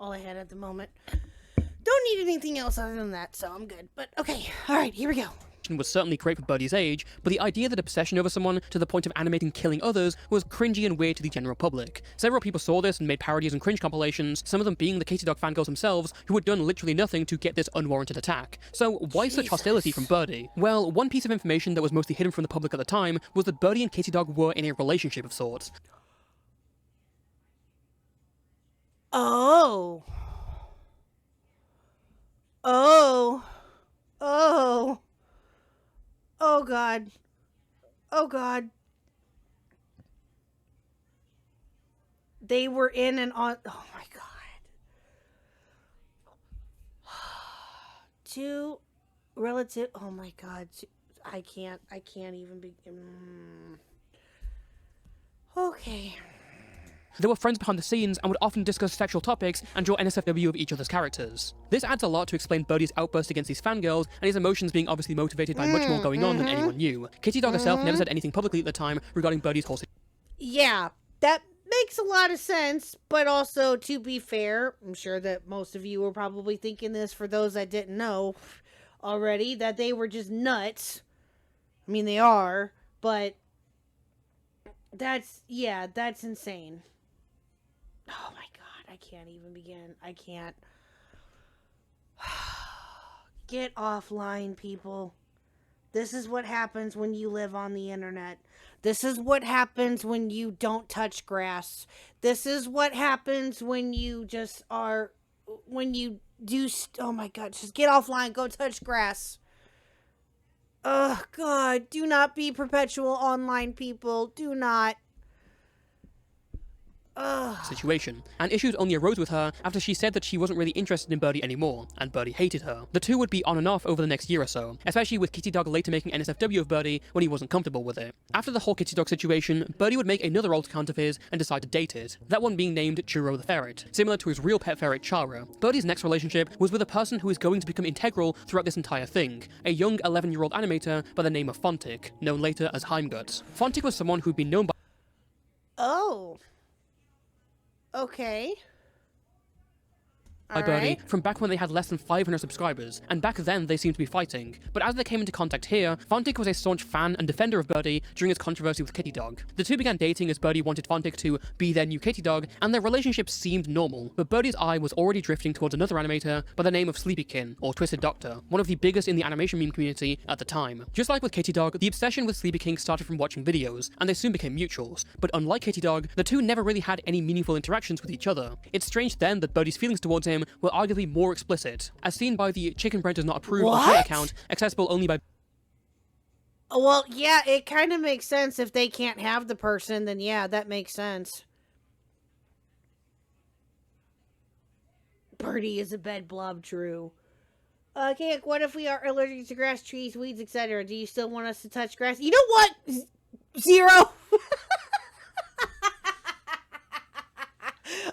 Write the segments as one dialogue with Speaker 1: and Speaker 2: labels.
Speaker 1: all I had at the moment. Don't need anything else other than that, so I'm good. But okay, alright, here we go.
Speaker 2: Was certainly great for Birdie's age, but the idea that obsession over someone to the point of animating killing others was cringy and weird to the general public. Several people saw this and made parodies and cringe compilations, some of them being the KHuck fangirls themselves, who had done literally nothing to get this unwarranted attack. So why such hostility from Birdie? Well, one piece of information that was mostly hidden from the public at the time was that Birdie and KHuck were in a relationship of sorts.
Speaker 1: Oh. Oh. Oh. Oh, God. Oh, God. They were in and on... Oh, my God. Two relative... Oh, my God. I can't even begin... Okay.
Speaker 2: They were friends behind the scenes and would often discuss sexual topics and draw NSFW of each other's characters. This adds a lot to explain Birdie's outburst against these fangirls and his emotions being obviously motivated by much more going on than anyone knew. KHuck herself never said anything publicly at the time regarding Birdie's whole situation.
Speaker 1: Yeah, that makes a lot of sense, but also, to be fair, I'm sure that most of you were probably thinking this, for those that didn't know already, that they were just nuts. I mean, they are, but that's insane. Oh my God, I can't even begin. I can't. Get offline, people. This is what happens when you live on the internet. This is what happens when you don't touch grass. This is what happens when you just are, when you do, oh my God, just get offline, go touch grass. Oh God, do not be perpetual online people. Do not.
Speaker 2: Situation, and issues only arose with her after she said that she wasn't really interested in Birdie anymore, and Birdie hated her. The two would be on and off over the next year or so, especially with KHuck later making NSFW of Birdie when he wasn't comfortable with it. After the whole KHuck situation, Birdie would make another old account of his and decide to date it, that one being named Churro the Ferret, similar to his real pet ferret Chara. Birdie's next relationship was with a person who is going to become integral throughout this entire thing, a young 11-year-old animator by the name of Fontic, known later as Heimgut. Fontic was someone who'd been known by...
Speaker 1: Oh. Okay.
Speaker 2: by Birdie from back when they had less than 500 subscribers, and back then they seemed to be fighting. But as they came into contact here, Fontic was a staunch fan and defender of Birdie during his controversy with KHuck. The two began dating as Birdie wanted Fontic to be their new KHuck, and their relationship seemed normal, but Birdie's eye was already drifting towards another animator by the name of Sleepykin, or Twisted Doctor, one of the biggest in the animation meme community at the time. Just like with KHuck, the obsession with Sleepykin started from watching videos, and they soon became mutuals, but unlike KHuck, the two never really had any meaningful interactions with each other. It's strange then that Birdie's feelings towards him were arguably more explicit, as seen by the Chicken Bread Does Not Approve Twitter account, accessible only by...
Speaker 1: Well, yeah, it kind of makes sense. If they can't have the person, then yeah, that makes sense. Birdie is a bed blob, true. Okay, what if we are allergic to grass, trees, weeds, etc.? Do you still want us to touch grass? You know what? Zero.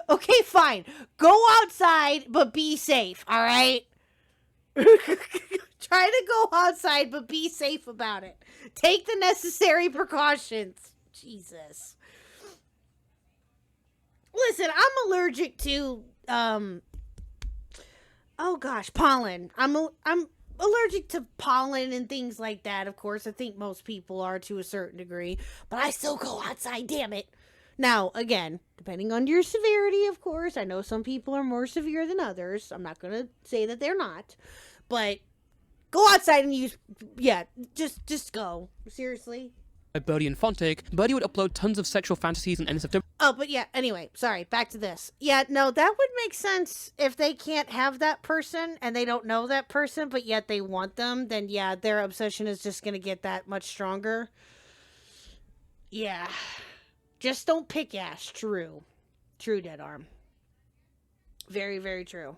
Speaker 1: Okay, fine. Go outside, but be safe, alright? Try to go outside, but be safe about it. Take the necessary precautions. Jesus. Listen, I'm allergic to, oh gosh, pollen. I'm allergic to pollen and things like that, of course. I think most people are to a certain degree. But I still go outside, damn it. Now, again, depending on your severity, of course. I know some people are more severe than others. I'm not going to say that they're not. But go outside and use... Yeah, just go. Seriously.
Speaker 2: Birdie and Fontic, Birdie would upload tons of sexual fantasies and NSFW.
Speaker 1: Oh, but yeah, anyway, sorry, back to this. Yeah, no, that would make sense if they can't have that person and they don't know that person, but yet they want them, then yeah, their obsession is just going to get that much stronger. Yeah. Just don't pick ass. True. True, Dead Arm. Very, very true.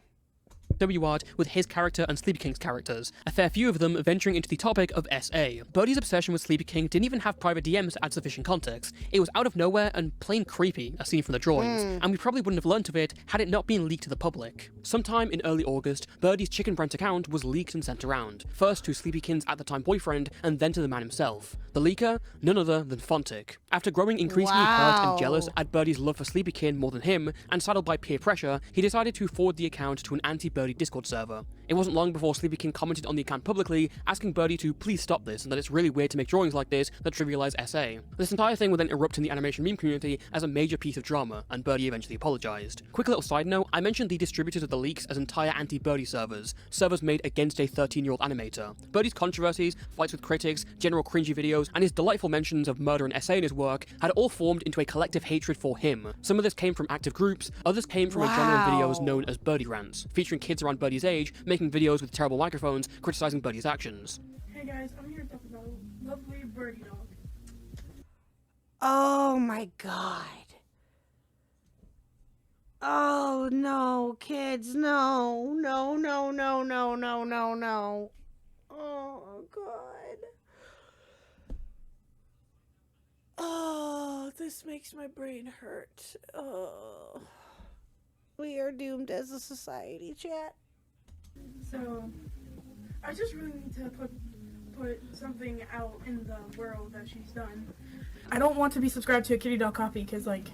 Speaker 2: WR with his character and Sleepy King's characters, a fair few of them venturing into the topic of SA. Birdie's obsession with Sleepy King didn't even have private DMs to add sufficient context. It was out of nowhere and plain creepy, as seen from the drawings, and we probably wouldn't have learnt of it had it not been leaked to the public. Sometime in early August, Birdie's Chicken Brent account was leaked and sent around, first to Sleepy King's at the time boyfriend, and then to the man himself. The leaker? None other than Fontic. After growing increasingly hurt and jealous at Birdie's love for Sleepy King more than him, and saddled by peer pressure, he decided to forward the account to an anti-Birdie Discord server. It wasn't long before Sleepy King commented on the account publicly, asking Birdie to please stop this and that it's really weird to make drawings like this that trivialize SA. This entire thing would then erupt in the animation meme community as a major piece of drama, and Birdie eventually apologized. Quick little side note, I mentioned the distributors of the leaks as entire anti-Birdie servers made against a 13-year-old animator. Birdie's controversies, fights with critics, general cringy videos, and his delightful mentions of murder and SA in his work had all formed into a collective hatred for him. Some of this came from active groups, others came from a genre of videos known as Birdie rants, featuring kids around Birdie's age making videos with terrible microphones criticizing Birdie's actions.
Speaker 3: Hey guys, I'm here to talk about lovely Birdie dog.
Speaker 1: Oh my god. Oh no, kids, no. No, no, no, no, no, no, no. Oh god. Oh, this makes my brain hurt. Oh. We are doomed as a society, chat.
Speaker 3: So, I just really need to put something out in the world that she's done. I don't want to be subscribed to a kitty dog copy because, like,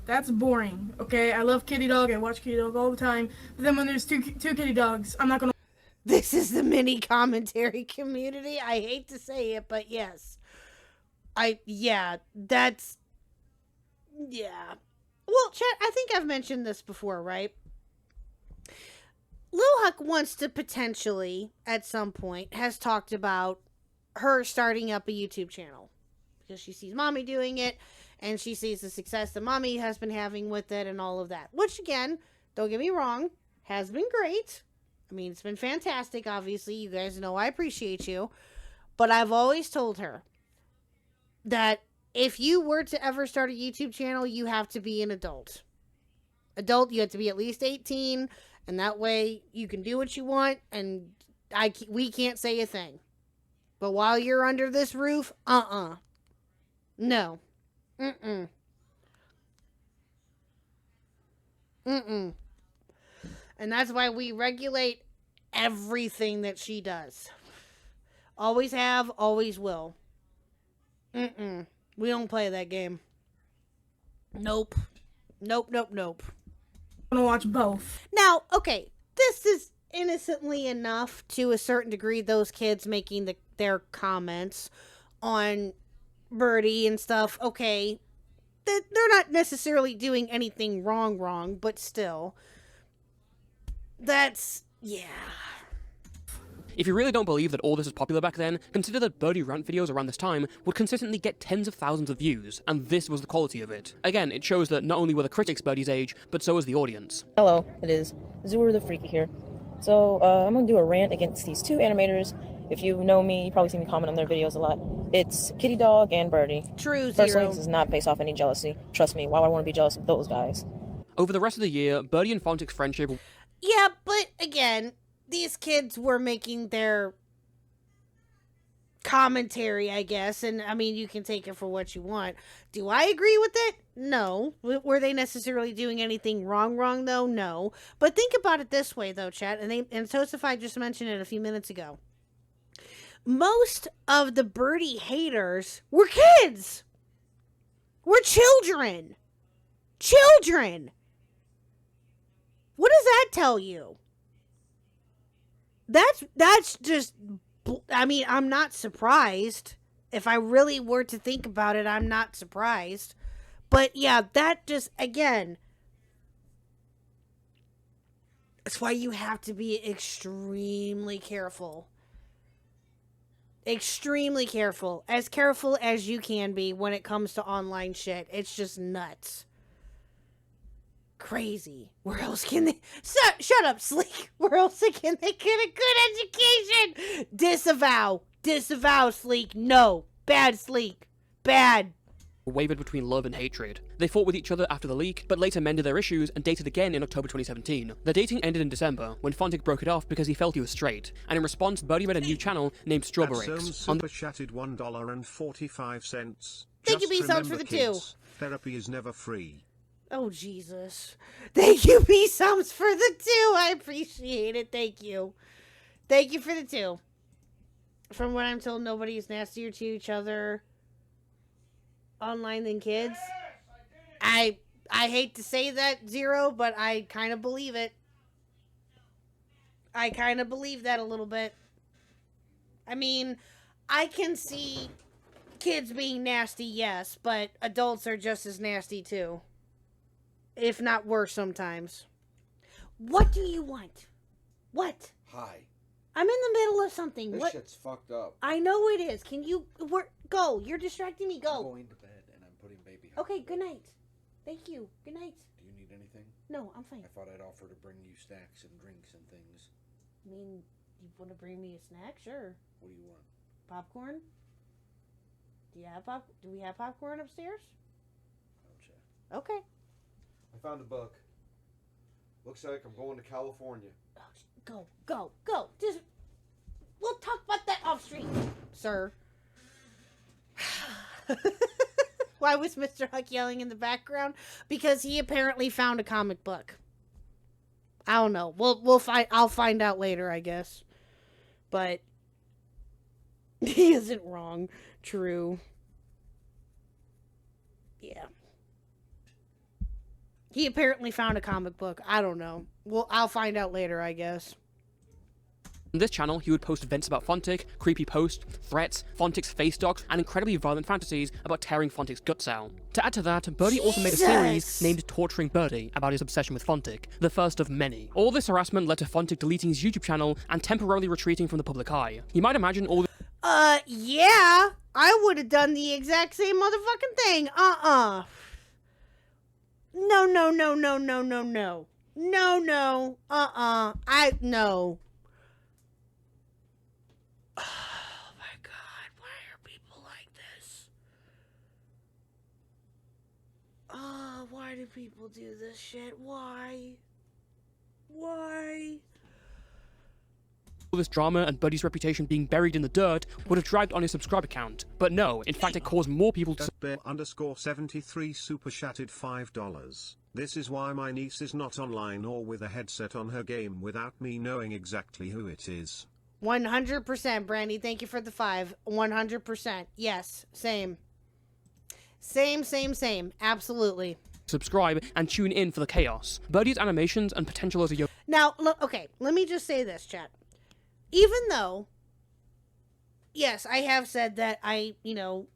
Speaker 3: that's boring, okay? I love kitty dog, I watch kitty dog all the time, but then when there's two kitty dogs, I'm not gonna...
Speaker 1: This is the mini commentary community. I hate to say it, but yes. Yeah. Well, chat, I think I've mentioned this before, right? KHuck wants to potentially, at some point, has talked about her starting up a YouTube channel. Because she sees mommy doing it, and she sees the success that mommy has been having with it and all of that. Which, again, don't get me wrong, has been great. I mean, it's been fantastic, obviously. You guys know I appreciate you. But I've always told her that if you were to ever start a YouTube channel, you have to be an adult. You have to be at least 18, and that way you can do what you want, and we can't say a thing. But while you're under this roof, no. And that's why we regulate everything that she does. Always have, always will. We don't play that game. Nope. I'm
Speaker 3: gonna watch both.
Speaker 1: Now, okay, this is innocently enough to a certain degree, those kids making their comments on Birdie and stuff. Okay, they're not necessarily doing anything wrong, but still, that's, yeah.
Speaker 2: If you really don't believe that all this was popular back then, consider that Birdie rant videos around this time would consistently get tens of thousands of views, and this was the quality of it. Again, it shows that not only were the critics Birdie's age, but so was the audience.
Speaker 4: Hello, it is Zur the Freaky here. So, I'm gonna do a rant against these two animators. If you know me, you probably see me comment on their videos a lot. It's Kitty Dog and Birdie.
Speaker 1: True,
Speaker 4: Personally,
Speaker 1: Zero.
Speaker 4: this is not based off any jealousy. Trust me, why would I want to be jealous of those guys?
Speaker 2: Over the rest of the year, Birdie and Fontic's friendship...
Speaker 1: Yeah, but again, these kids were making their commentary, I guess, and I mean, you can take it for what you want. Do I agree with it? No. Were they necessarily doing anything wrong though? No. But think about it this way though, chat, and Tosify just mentioned it a few minutes ago. Most of the Birdie haters were kids. Were children. What does that tell you? That's just, I mean, I'm not surprised. If I really were to think about it, I'm not surprised. But yeah, that just, again, that's why you have to be extremely careful. Extremely careful. As careful as you can be when it comes to online shit. It's just nuts. Crazy. Where else can they... Shut up, Sleek. Where else can they get a good education? Disavow, Sleek. No. Bad, Sleek. Bad.
Speaker 2: wavered between love and hatred. They fought with each other after the leak, but later mended their issues and dated again in October 2017. Their dating ended in December, when Fontic broke it off because he felt he was straight, and in response, Birdie made a new channel named Strawberries.
Speaker 5: Super chatted $1.45.
Speaker 1: Thank you,
Speaker 5: Just
Speaker 1: B-Sounds, for
Speaker 5: remember,
Speaker 1: the
Speaker 5: kids, therapy is never free.
Speaker 1: Oh, Jesus. Thank you, B-Sums, for the 2. I appreciate it. Thank you. Thank you for the 2. From what I'm told, nobody is nastier to each other online than kids. I hate to say that, Zero, but I kind of believe it. I kind of believe that a little bit. I mean, I can see kids being nasty, yes, but adults are just as nasty too. If not worse sometimes. What do you want? What?
Speaker 6: Hi.
Speaker 1: I'm in the middle of something.
Speaker 6: This
Speaker 1: What?
Speaker 6: shit's fucked up.
Speaker 1: I know it is. Can you go? You're distracting me.
Speaker 6: I'm
Speaker 1: Go.
Speaker 6: going to bed and I'm putting baby on.
Speaker 1: Okay, good night. Thank you. Good night.
Speaker 6: Do you need anything?
Speaker 1: No, I'm fine.
Speaker 6: I thought I'd offer to bring you snacks and drinks and things.
Speaker 1: I mean, you want to bring me a snack? Sure.
Speaker 6: What do you want?
Speaker 1: Popcorn? Do we have popcorn upstairs?
Speaker 6: I'll check.
Speaker 1: Okay.
Speaker 6: I found a book. Looks like I'm going to California.
Speaker 1: Oh, go. Just we'll talk about that off stream, sir. Why was Mr. Huck yelling in the background? Because he apparently found a comic book. I don't know. I'll find out later, I guess. But he isn't wrong. True. Yeah. He apparently found a comic book. I don't know. Well, I'll find out later, I guess.
Speaker 2: On this channel, he would post events about Fontic, creepy posts, threats, Fontic's face docs, and incredibly violent fantasies about tearing Fontic's guts out. To add to that, Birdie also made a series named Torturing Birdie about his obsession with Fontic, the first of many. All this harassment led to Fontic deleting his YouTube channel and temporarily retreating from the public eye. You might imagine all
Speaker 1: Yeah, I would have done the exact same motherfucking thing. No. No. No. Oh my God, why are people like this? Oh, why do people do this shit? Why?
Speaker 2: All this drama and Birdie's reputation being buried in the dirt would have dragged on his subscriber count. But no, in fact it caused more people to
Speaker 5: _73 super chatted $5. This is why my niece is not online or with a headset on her game without me knowing exactly who it is.
Speaker 1: 100%, Brandy. Thank you for the 5. 100%. Yes, same. Same. Absolutely.
Speaker 2: subscribe and tune in for the chaos. Birdie's animations and potential as a young...
Speaker 1: Now, look, okay, let me just say this, chat. Even though, yes, I have said that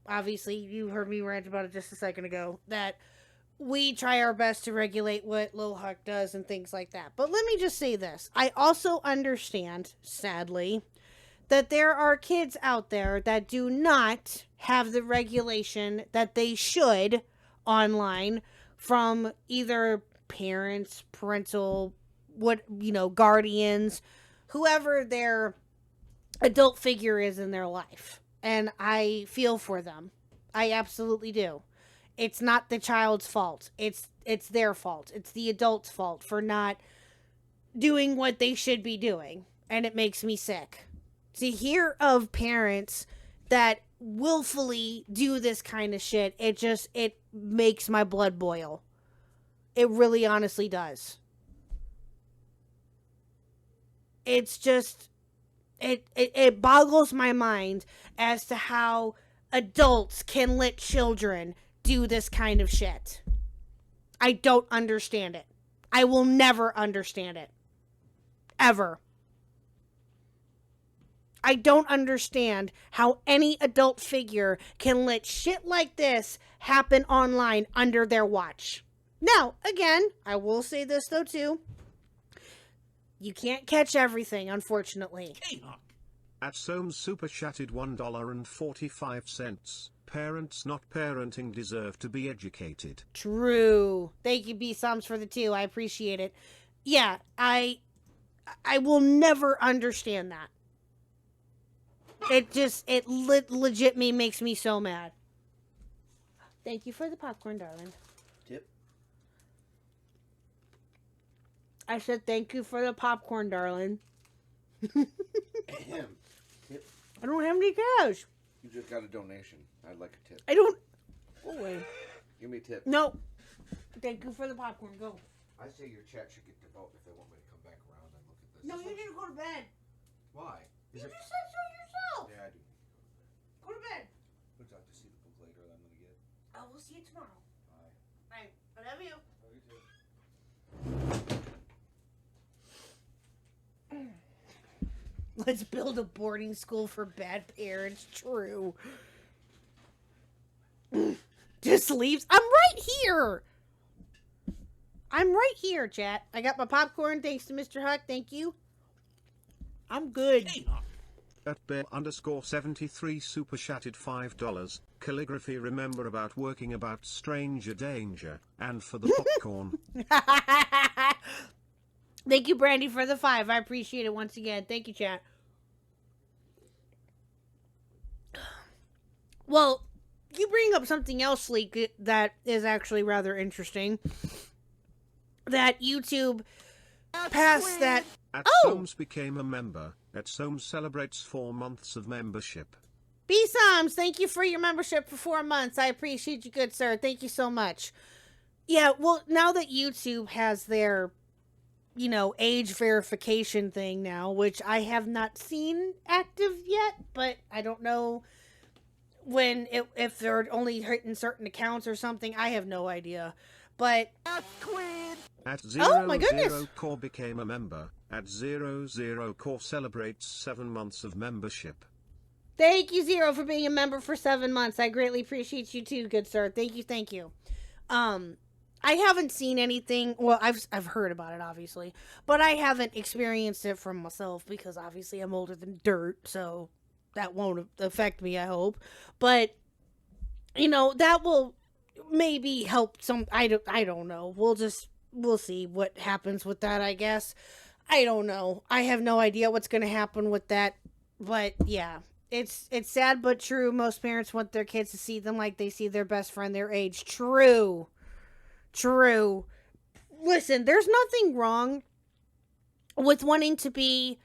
Speaker 1: obviously you heard me rant about it just a second ago, that we try our best to regulate what Lil Huck does and things like that. But let me just say this. I also understand, sadly, that there are kids out there that do not have the regulation that they should online from either parents, parental, guardians, whoever their adult figure is in their life. And I feel for them. I absolutely do. It's not the child's fault. It's their fault. It's the adult's fault for not doing what they should be doing. And it makes me sick. To hear of parents that willfully do this kind of shit, it makes my blood boil. It really honestly does. It's just, it boggles my mind as to how adults can let children do this kind of shit. I don't understand it. I will never understand it. Ever. I don't understand how any adult figure can let shit like this happen online under their watch. Now, again, I will say this though too. You can't catch everything, unfortunately.
Speaker 7: KHuck.
Speaker 5: At Soames super chatted $1.45. Parents not parenting deserve to be educated.
Speaker 1: True. Thank you, B-Soms, for the 2. I appreciate it. Yeah, I will never understand that. It legit makes me so mad. Thank you for the popcorn, darling.
Speaker 6: Tip.
Speaker 1: I said thank you for the popcorn, darling.
Speaker 6: Ahem. Tip.
Speaker 1: I don't have any cash.
Speaker 6: You just got a donation. I'd like a tip.
Speaker 1: I don't. Go away.
Speaker 6: Give me a tip.
Speaker 1: No. Thank you for the popcorn. Go.
Speaker 6: I say your chat should get to vote if they want me to come back around and look at this.
Speaker 1: No, you need to go to bed.
Speaker 6: Why?
Speaker 1: You just said so yourself.
Speaker 6: Yeah, I do.
Speaker 1: Go to bed.
Speaker 6: Looks like to see the book later that I'm gonna get.
Speaker 1: I will see you tomorrow.
Speaker 6: Bye.
Speaker 1: Bye. I love you.
Speaker 6: Love you too.
Speaker 1: Let's build a boarding school for bad parents. True. Just leaves. I'm right here. I'm right here, chat. I got my popcorn. Thanks to Mr. Huck. Thank you. I'm good.
Speaker 5: At bear_73 super chatted $5. Calligraphy remember about working about stranger danger. And for the popcorn.
Speaker 1: Thank you, Brandy, for the 5. I appreciate it once again. Thank you, chat. Well, you bring up something else, Sleek, that is actually rather interesting. That YouTube passed that...
Speaker 5: At
Speaker 1: Oh!
Speaker 5: Soames became a member. At Soames celebrates 4 months of membership.
Speaker 1: B-Soms, thank you for your membership for 4 months. I appreciate you, good sir. Thank you so much. Yeah, well, now that YouTube has their, you know, age verification thing now, which I have not seen active yet, but I don't know when if they're only hitting certain accounts or something. I have no idea. But
Speaker 5: At
Speaker 1: Oh, my goodness.
Speaker 5: 00 Core became a member. At 00 Core celebrates 7 months of membership.
Speaker 1: thank you, Zero, for being a member for 7 months. I greatly appreciate you too, good sir. Thank you, thank you. I haven't seen anything. Well, I've heard about it, obviously, but I haven't experienced it for myself because obviously I'm older than dirt, so that won't affect me, I hope. But you know, that will maybe help some. I don't know. We'll see what happens with that, I guess. I don't know. I have no idea what's going to happen with that. But yeah, it's sad but true. Most parents want their kids to see them like they see their best friend their age. True. Listen, there's nothing wrong with wanting to be,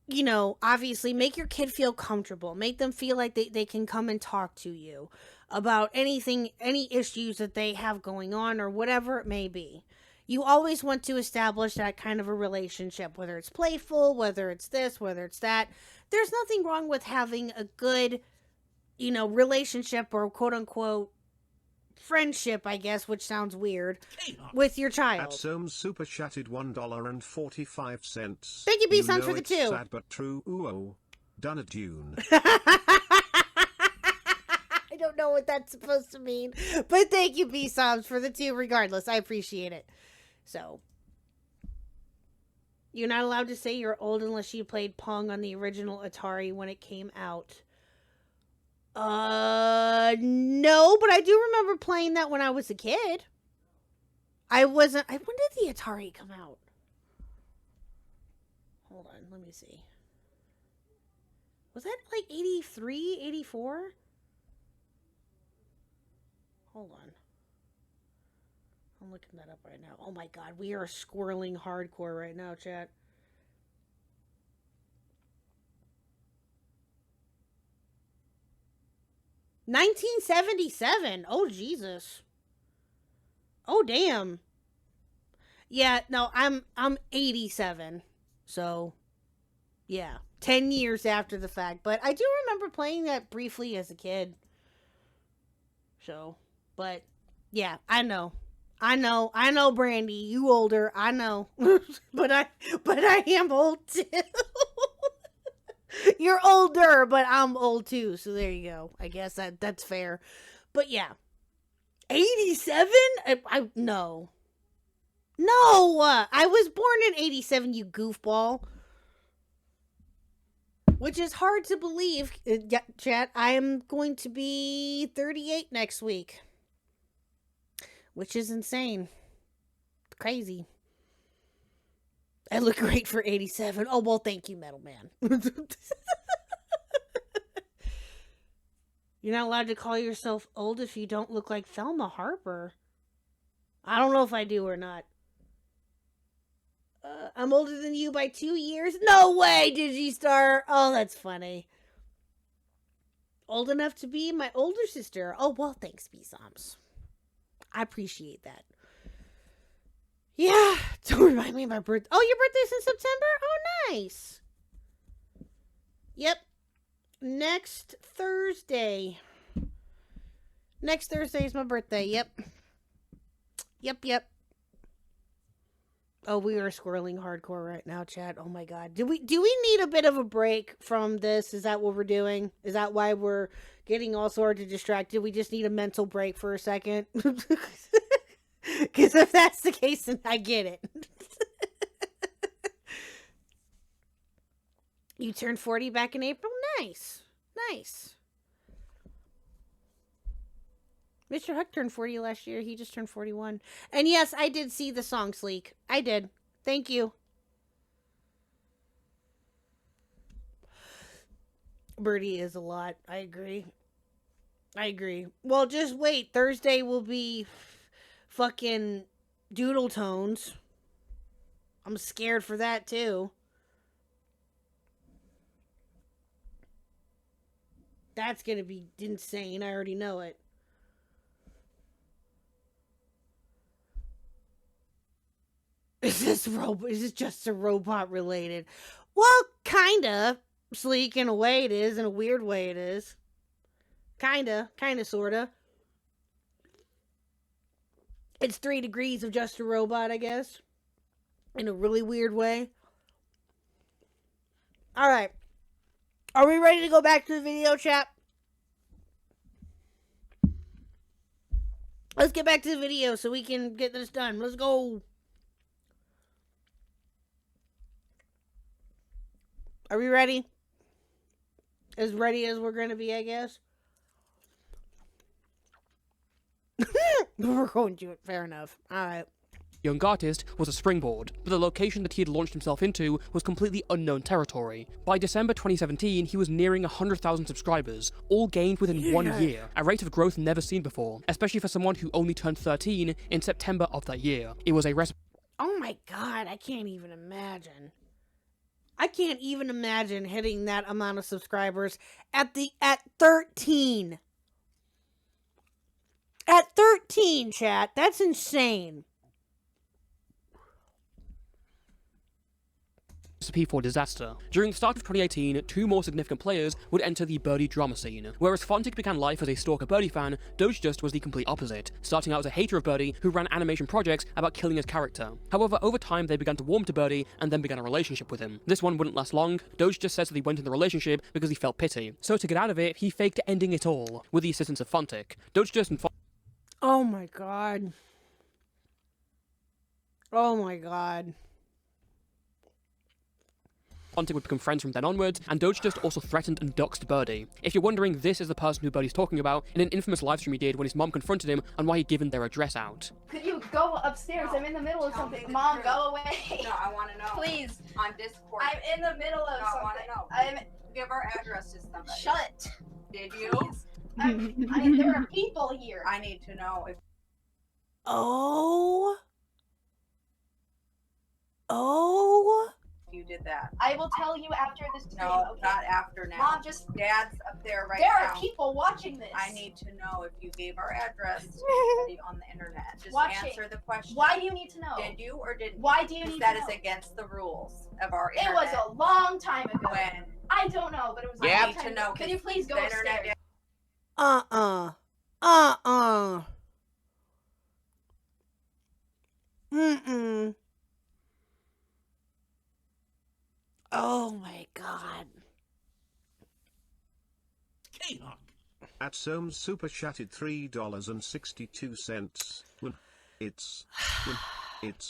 Speaker 1: you know, obviously make your kid feel comfortable. Make them feel like they can come and talk to you about anything, any issues that they have going on or whatever it may be. You always want to establish that kind of a relationship, whether it's playful, whether it's this, whether it's that. There's nothing wrong with having a good, you know, relationship or quote unquote friendship, I guess, which sounds weird, with your
Speaker 5: At
Speaker 1: child.
Speaker 5: Soames super chatted $1.45.
Speaker 1: Thank you, B-Son,
Speaker 5: know
Speaker 1: for the
Speaker 5: it's
Speaker 1: 2.
Speaker 5: Sad but true. Ooh, done a Dune.
Speaker 1: I don't know what that's supposed to mean, but thank you, B-Sobs, for the 2 regardless. I appreciate it. So, you're not allowed to say you're old unless you played Pong on the original Atari when it came out. No, but I do remember playing that when I was a kid. When did the Atari come out? Hold on, let me see. Was that like 83, 84? Hold on. I'm looking that up right now. Oh my god, we are squirreling hardcore right now, chat. $1977. Oh Jesus. Oh damn. Yeah, no, I'm 87. So yeah, 10 years after the fact, but I do remember playing that briefly as a kid. So, but yeah, I know, Brandy, you older, I know, but I am old too. You're older, but I'm old too, so there you go. I guess that's fair. But yeah, 87? No, I was born in 87, you goofball. Which is hard to believe, chat. I am going to be 38 next week. Which is insane. Crazy. I look great for 87. Oh, well, thank you, Metal Man. You're not allowed to call yourself old if you don't look like Thelma Harper. I don't know if I do or not. I'm older than you by 2 years? No way, Digistar! Oh, that's funny. Old enough to be my older sister. Oh, well, thanks, B-Soms. I appreciate that. Yeah, don't remind me of my birthday. Oh, your birthday's in September? Oh, nice. Yep. Next Thursday. Next Thursday is my birthday. Yep. Yep. Oh, we are squirreling hardcore right now, chat. Oh my god. Do we need a bit of a break from this? Is that what we're doing? Is that why we're getting all sorts of distracted? We just need a mental break for a second? Because if that's the case, then I get it. You turned 40 back in April? Nice. Mr. Huck turned 40 last year. He just turned 41. And yes, I did see the song Sleek. I did. Thank you. Birdie is a lot. I agree. Well, just wait. Thursday will be fucking Doodle Tones. I'm scared for that too. That's gonna be insane. I already know it. Is this just a robot related? Well, kinda. Sleek in a way it is, in a weird way it is. Kinda, sorta. It's 3 degrees of just a robot, I guess. In a really weird way. Alright. Are we ready to go back to the video, chat? Let's get back to the video so we can get this done. Let's go. Are we ready? As ready as we're going to be, I guess. We're going to it. Fair enough. Alright.
Speaker 2: Young artist was a springboard, but the location that he had launched himself into was completely unknown territory. By December 2017, he was nearing 100,000 subscribers, all gained within 1 year, a rate of growth never seen before, especially for someone who only turned 13 in September of that year. It was a recipe.
Speaker 1: Oh my god, I can't even imagine. I can't even imagine hitting that amount of subscribers at 13. At 13, chat. That's insane.
Speaker 2: Recipe for disaster. During the start of 2018, 2 more significant players would enter the birdie drama scene. Whereas Fontic began life as a stalker birdie fan, Dojust was the complete opposite, starting out as a hater of birdie who ran animation projects about killing his character. However, over time they began to warm to birdie and then began a relationship with him. This one wouldn't last long. Doge just says that he went in the relationship because he felt pity. So to get out of it, he faked ending it all, with the assistance of Fontic. Dojust and
Speaker 1: Oh my god. Oh my god.
Speaker 2: Fontic would become friends from then onwards, and Dojust also threatened and doxed Birdie. If you're wondering, this is the person who Birdie's talking about in an infamous livestream he did when his mom confronted him on why he'd given their address out.
Speaker 7: Could you go upstairs?
Speaker 8: No,
Speaker 7: I'm in the middle of
Speaker 8: tell
Speaker 7: something.
Speaker 8: me the
Speaker 7: Mom,
Speaker 8: truth.
Speaker 7: go away.
Speaker 8: No, I want to know.
Speaker 7: Please.
Speaker 8: On Discord.
Speaker 7: I'm in the middle of
Speaker 8: No, I want
Speaker 7: something.
Speaker 8: to know. Give our address to somebody.
Speaker 7: Shut.
Speaker 8: Did you?
Speaker 7: There are people here.
Speaker 8: I need to know if
Speaker 1: Oh.
Speaker 8: you did that.
Speaker 7: I will tell you after this stream.
Speaker 8: No,
Speaker 7: okay?
Speaker 8: not after now.
Speaker 7: Mom, just.
Speaker 8: Dad's up there right
Speaker 7: There
Speaker 8: now.
Speaker 7: are people watching this.
Speaker 8: I need to know if you gave our address to somebody on the internet. Just answer the question.
Speaker 7: Why do you need to know?
Speaker 8: Did you or didn't?
Speaker 7: Why do you need to
Speaker 8: That
Speaker 7: know?
Speaker 8: is against the rules of our
Speaker 7: It
Speaker 8: internet.
Speaker 7: was a long time ago.
Speaker 8: When
Speaker 7: I don't know, but it was a
Speaker 8: I
Speaker 7: long
Speaker 8: need
Speaker 7: time
Speaker 8: to know.
Speaker 7: ago. Can you please go
Speaker 8: the internet
Speaker 7: upstairs?
Speaker 1: Oh my god.
Speaker 9: KHuck.
Speaker 5: At Soames super chatted $3.62.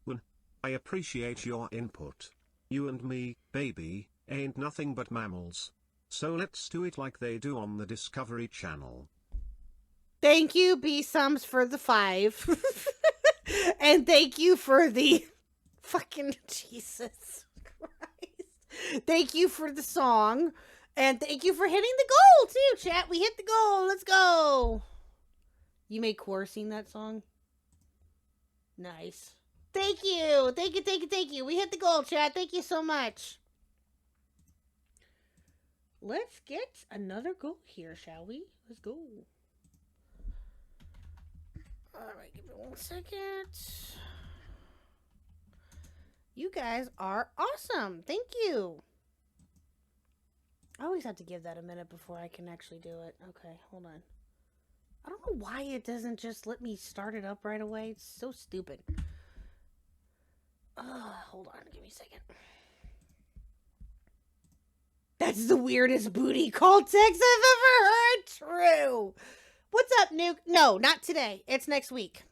Speaker 5: When I appreciate your input. You and me, baby, ain't nothing but mammals. So let's do it like they do on the Discovery Channel.
Speaker 1: Thank you, B-Sums, for the 5. And thank you for the fucking Jesus Christ. Thank you for the song. And thank you for hitting the goal, too, chat. We hit the goal. Let's go. You made Core sing that song? Nice. Thank you. Thank you, thank you, thank you. We hit the goal, chat. Thank you so much. Let's get another goal here, shall we? Let's go. All right, give me 1 second. You guys are awesome. Thank you. I always have to give that a minute before I can actually do it. Okay, hold on. I don't know why it doesn't just let me start it up right away. It's so stupid. Hold on. Give me a second. That's the weirdest booty call text I've ever heard. True. What's up, Nuke? No, not today. It's next week.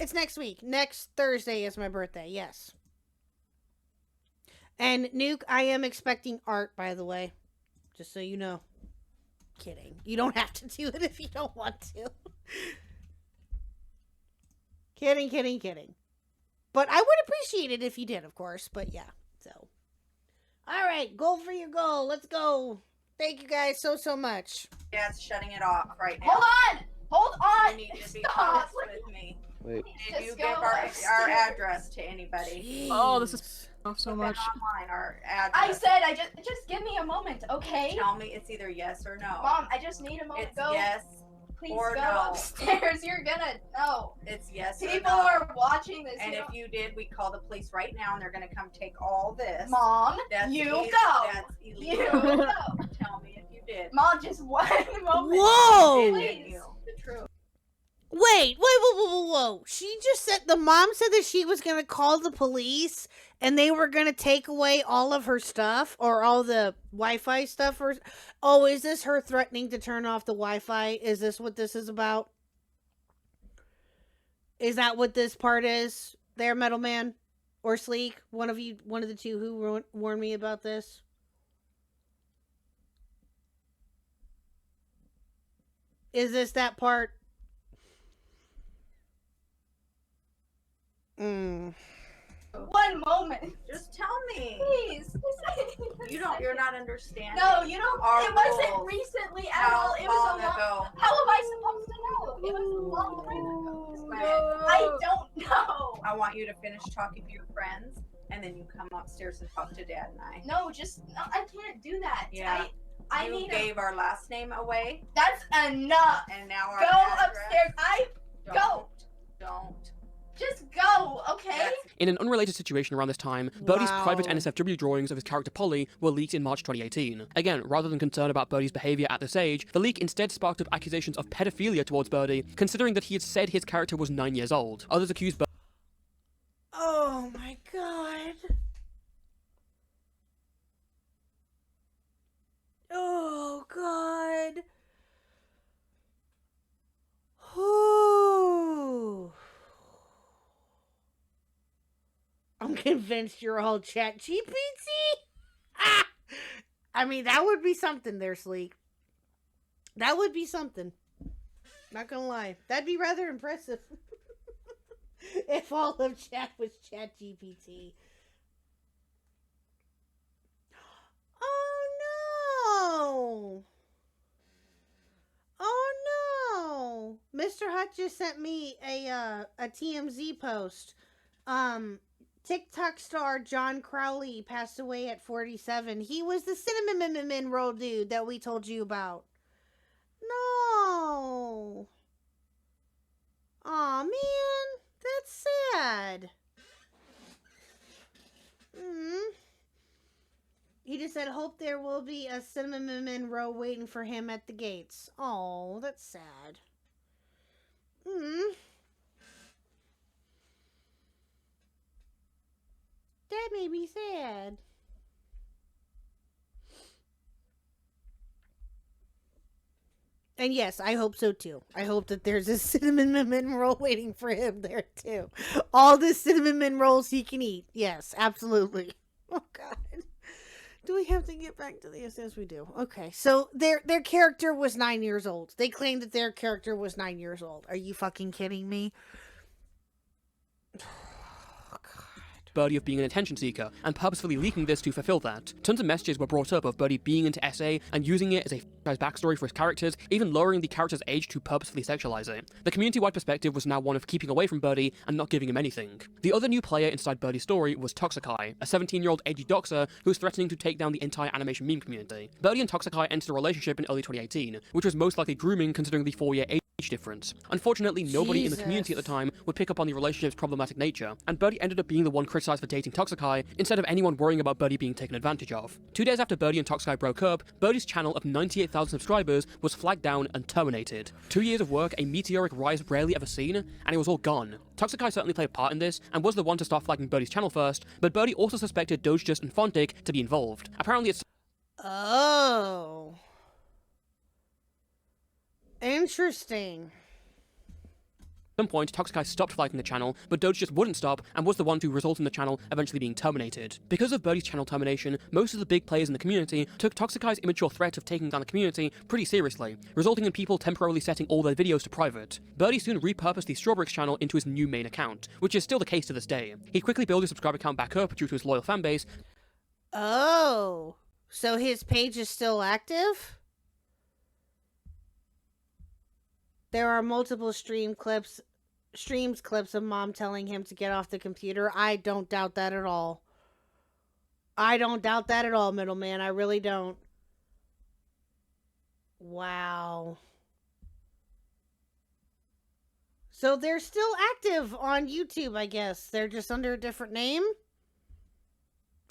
Speaker 1: It's next week. Next Thursday is my birthday. Yes. And Nuke, I am expecting art, by the way. Just so you know. Kidding. You don't have to do it if you don't want to. Kidding, kidding, kidding. But I would appreciate it if you did, of course. But yeah, so. All right, go for your goal. Let's go. Thank you guys so much.
Speaker 8: Yeah, it's shutting it off right now.
Speaker 7: Hold on! Hold on!
Speaker 8: You need to be
Speaker 7: Stop!
Speaker 8: honest with me.
Speaker 6: Wait.
Speaker 8: Did you
Speaker 7: Just
Speaker 8: give
Speaker 7: go
Speaker 8: our
Speaker 7: upstairs.
Speaker 8: address to anybody?
Speaker 2: Oh, this is so
Speaker 8: Put
Speaker 2: much.
Speaker 8: that online, our
Speaker 7: I
Speaker 8: address.
Speaker 7: said just give me a moment, okay?
Speaker 8: Tell me it's either yes or no.
Speaker 7: Mom, I just need a moment.
Speaker 8: It's
Speaker 7: Go.
Speaker 8: yes
Speaker 7: Please
Speaker 8: or
Speaker 7: go
Speaker 8: no.
Speaker 7: upstairs. You're gonna know.
Speaker 8: It's yes
Speaker 7: People
Speaker 8: or no.
Speaker 7: are watching this.
Speaker 8: And
Speaker 7: you
Speaker 8: if you did, we call the police right now, and they're gonna come take all this.
Speaker 7: Mom,
Speaker 8: That's
Speaker 7: you
Speaker 8: illegal.
Speaker 7: go.
Speaker 8: That's
Speaker 7: You
Speaker 8: illegal.
Speaker 7: go.
Speaker 8: Tell me if you did.
Speaker 7: Mom, just one moment.
Speaker 1: Whoa!
Speaker 8: Didn't you? The truth.
Speaker 1: Wait, whoa. She just said, the mom said that she was going to call the police and they were going to take away all of her stuff or all the Wi-Fi stuff. Oh, is this her threatening to turn off the Wi-Fi? Is this what this is about? Is that what this part is? There, Metal Man or Sleek? One of the two who warned me about this. Is this that part?
Speaker 7: One moment.
Speaker 8: Just tell me.
Speaker 7: Please.
Speaker 8: You're not understanding.
Speaker 7: No, you don't.
Speaker 8: Our
Speaker 7: It wasn't
Speaker 8: rules.
Speaker 7: recently at
Speaker 8: How
Speaker 7: all. It was
Speaker 8: long
Speaker 7: a long
Speaker 8: ago?
Speaker 7: How am I supposed to know? It was a long time ago. I don't know.
Speaker 8: I want you to finish talking to your friends, and then you come upstairs and talk to Dad and I.
Speaker 7: No, I can't do that.
Speaker 8: Yeah.
Speaker 7: I
Speaker 8: you
Speaker 7: need
Speaker 8: gave our last name away,
Speaker 7: That's enough.
Speaker 8: and now our
Speaker 7: Go
Speaker 8: address.
Speaker 7: upstairs.
Speaker 8: Don't.
Speaker 7: Just go, okay?
Speaker 8: That's
Speaker 2: In an unrelated situation around this time, Birdie's
Speaker 1: Wow.
Speaker 2: private NSFW drawings of his character Polly were leaked in March 2018. Again, rather than concern about Birdie's behaviour at this age, the leak instead sparked up accusations of pedophilia towards Birdie, considering that he had said his character was 9 years old. Others accused
Speaker 1: Oh my god. Oh god. Ooh. I'm convinced you're all chat GPT. Ah! I mean, that would be something there, Sleek. That would be something. Not gonna lie. That'd be rather impressive. If all of chat was chat GPT. Oh no! Oh no! Mr. Huck just sent me a TMZ post. TikTok star John Crowley passed away at 47. He was the cinnamon roll dude that we told you about. No. Aw, man. That's sad. He just said, hope there will be a cinnamon roll waiting for him at the gates. Oh, that's sad. That made me sad. And yes, I hope so too. I hope that there's a cinnamon roll waiting for him there too. All the cinnamon rolls he can eat. Yes, absolutely. Oh God. Do we have to get back to this? Yes, we do. Okay, so their character was 9 years old. They claimed that their character was 9 years old. Are you fucking kidding me? Oh, God.
Speaker 2: Birdie of being an attention seeker, and purposefully leaking this to fulfill that. Tons of messages were brought up of Birdie being into SA and using it as a franchise backstory for his characters, even lowering the character's age to purposefully sexualize it. The community-wide perspective was now one of keeping away from Birdie and not giving him anything. The other new player inside Birdie's story was Toxikai, a 17-year-old edgy doxer who was threatening to take down the entire animation meme community. Birdie and Toxikai entered a relationship in early 2018, which was most likely grooming considering the 4-year age difference. Unfortunately, nobody in the community at the time would pick up on the relationship's problematic nature, and Birdie ended up being the one criticized for dating Toxikai instead of anyone worrying about Birdie being taken advantage of. 2 days after Birdie and Toxikai broke up, Birdie's channel of 98,000 subscribers was flagged down and terminated. 2 years of work, a meteoric rise rarely ever seen, and it was all gone. Toxikai certainly played a part in this, and was the one to start flagging Birdie's channel first, but Birdie also suspected Dojust and Fontic to be involved. Apparently it's...
Speaker 1: Oh. Interesting.
Speaker 2: At some point, Toxikai stopped flagging the channel, but Doge just wouldn't stop and was the one to result in the channel eventually being terminated. Because of Birdie's channel termination, most of the big players in the community took Toxikai's immature threat of taking down the community pretty seriously, resulting in people temporarily setting all their videos to private. Birdie soon repurposed the Strawbricks channel into his new main account, which is still the case to this day. He quickly built his subscriber count back up due to his loyal fanbase.
Speaker 1: Oh, so his page is still active? There are multiple streams clips of mom telling him to get off the computer. I don't doubt that at all. I don't doubt that at all, middleman. I really don't. Wow. So they're still active on YouTube, I guess. They're just under a different name?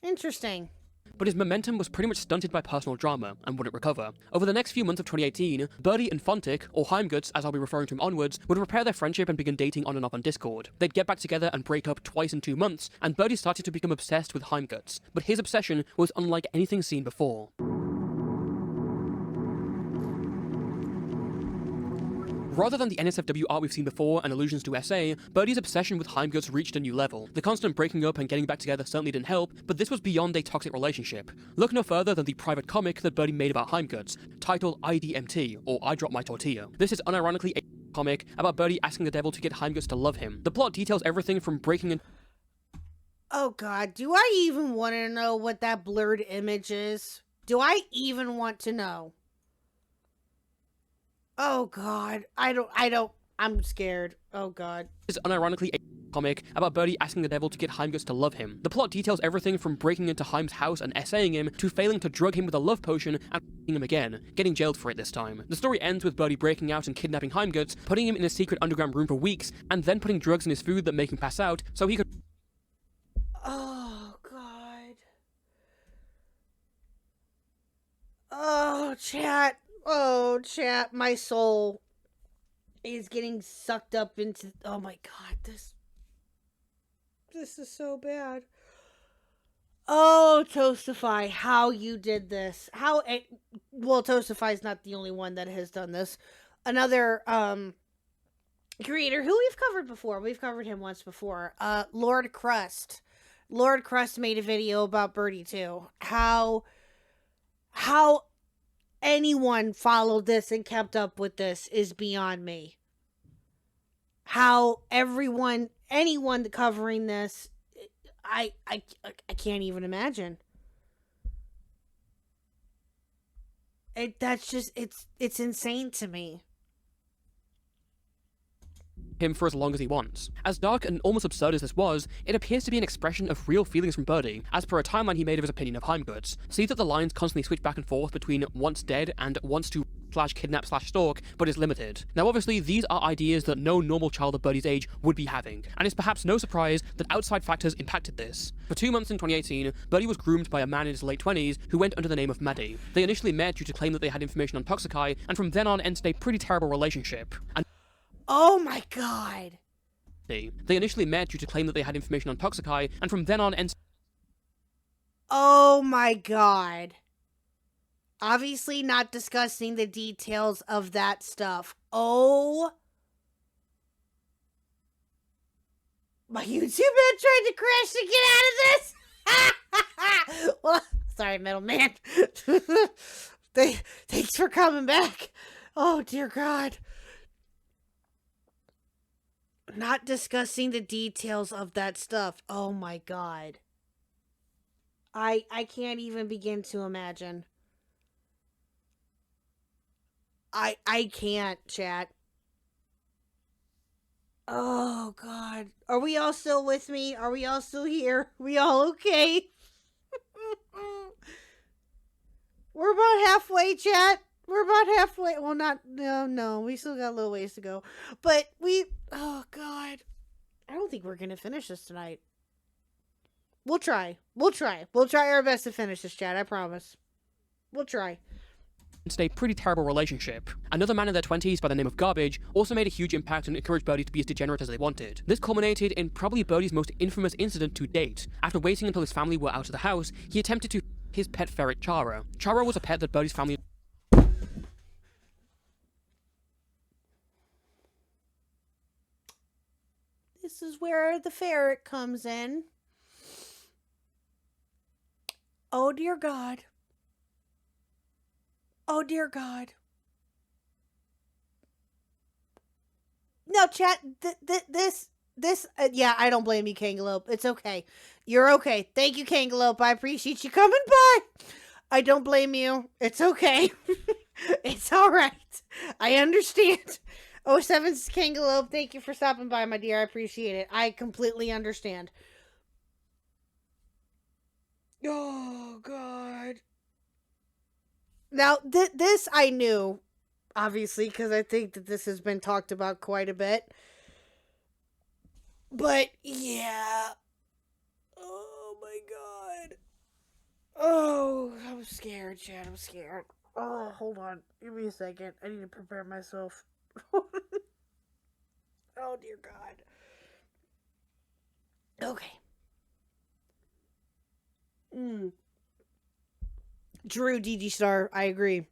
Speaker 1: Interesting.
Speaker 2: But his momentum was pretty much stunted by personal drama and wouldn't recover. Over the next few months of 2018, Birdie and Fontic, or Heimguts as I'll be referring to him onwards, would repair their friendship and begin dating on and off on Discord. They'd get back together and break up twice in 2 months, and Birdie started to become obsessed with Heimguts. But his obsession was unlike anything seen before. Rather than the NSFW art we've seen before and allusions to SA, Birdie's obsession with Heimguts reached a new level. The constant breaking up and getting back together certainly didn't help, but this was beyond a toxic relationship. Look no further than the private comic that Birdie made about Heimguts, titled IDMT, or I Drop My Tortilla. This is unironically a comic about Birdie asking the devil to get Heimguts to love him. The plot details everything from breaking in...
Speaker 1: Oh god, do I even want to know what that blurred image is? Do I even want to know? Oh god, I'm scared. Oh god.
Speaker 2: This is unironically a comic about Birdie asking the devil to get Heimguts to love him. The plot details everything from breaking into Heim's house and essaying him, to failing to drug him with a love potion and f***ing him again, getting jailed for it this time. The story ends with Birdie breaking out and kidnapping Heimguts, putting him in a secret underground room for weeks, and then putting drugs in his food that make him pass out, so he could...
Speaker 1: Oh god. Oh, chat. Oh, chat, my soul is getting sucked up into... Oh my god, this is so bad. Oh, Toastify, how you did this. Well, Toastify's not the only one that has done this. Another, creator who we've covered before. We've covered him once before. Lord Crust. Lord Crust made a video about Birdie too. How anyone followed this and kept up with this is beyond me. How anyone covering this, I can't even imagine. It's insane to me.
Speaker 2: Him for as long as he wants. As dark and almost absurd as this was, it appears to be an expression of real feelings from Birdie, as per a timeline he made of his opinion of Heimguts. See that the lines constantly switch back and forth between wants dead and wants to /kidnap/stalk, but is limited. Now obviously these are ideas that no normal child of Birdie's age would be having, and it's perhaps no surprise that outside factors impacted this. For 2 months in 2018, Birdie was groomed by a man in his late 20s who went under the name of Maddie. They initially met due to claim that they had information on Toxikai, and from then on entered a pretty terrible relationship.
Speaker 1: Oh my god.
Speaker 2: They initially met due to claim that they had information on Toxikai, and from then on
Speaker 1: Oh my god. Obviously not discussing the details of that stuff. Oh. My YouTube man tried to crash to get out of this. Well, sorry, middleman. Thanks for coming back. Oh dear god. Not discussing the details of that stuff. Oh my god. I can't even begin to imagine. I can't, chat. Oh god. Are we all still with me? Are we all still here? We all okay? We're about halfway, chat. We're about halfway. Well, no. We still got a little ways to go. But oh god. I don't think we're going to finish this tonight. We'll try. We'll try our best to finish this, chat. I promise. We'll try.
Speaker 2: A pretty terrible relationship. Another man in their 20s by the name of Garbage also made a huge impact and encouraged Birdie to be as degenerate as they wanted. This culminated in probably Birdie's most infamous incident to date. After waiting until his family were out of the house, he attempted to his pet ferret Chara. Chara was a pet that Birdie's family...
Speaker 1: This is where the ferret comes in. Oh dear God. Oh dear God. No, chat, yeah, I don't blame you, Kangaloo. It's okay. You're okay. Thank you, Kangaloo. I appreciate you coming by. I don't blame you. It's okay. It's all right. I understand. 07's Kangaloo, thank you for stopping by, my dear. I appreciate it. I completely understand. Oh, God. Now, this I knew, obviously, because I think that this has been talked about quite a bit. But, yeah. Oh, my God. Oh, I'm scared, Chad. I'm scared. Oh, hold on. Give me a second. I need to prepare myself. Oh, dear God. Okay. Drew Digistar, I agree.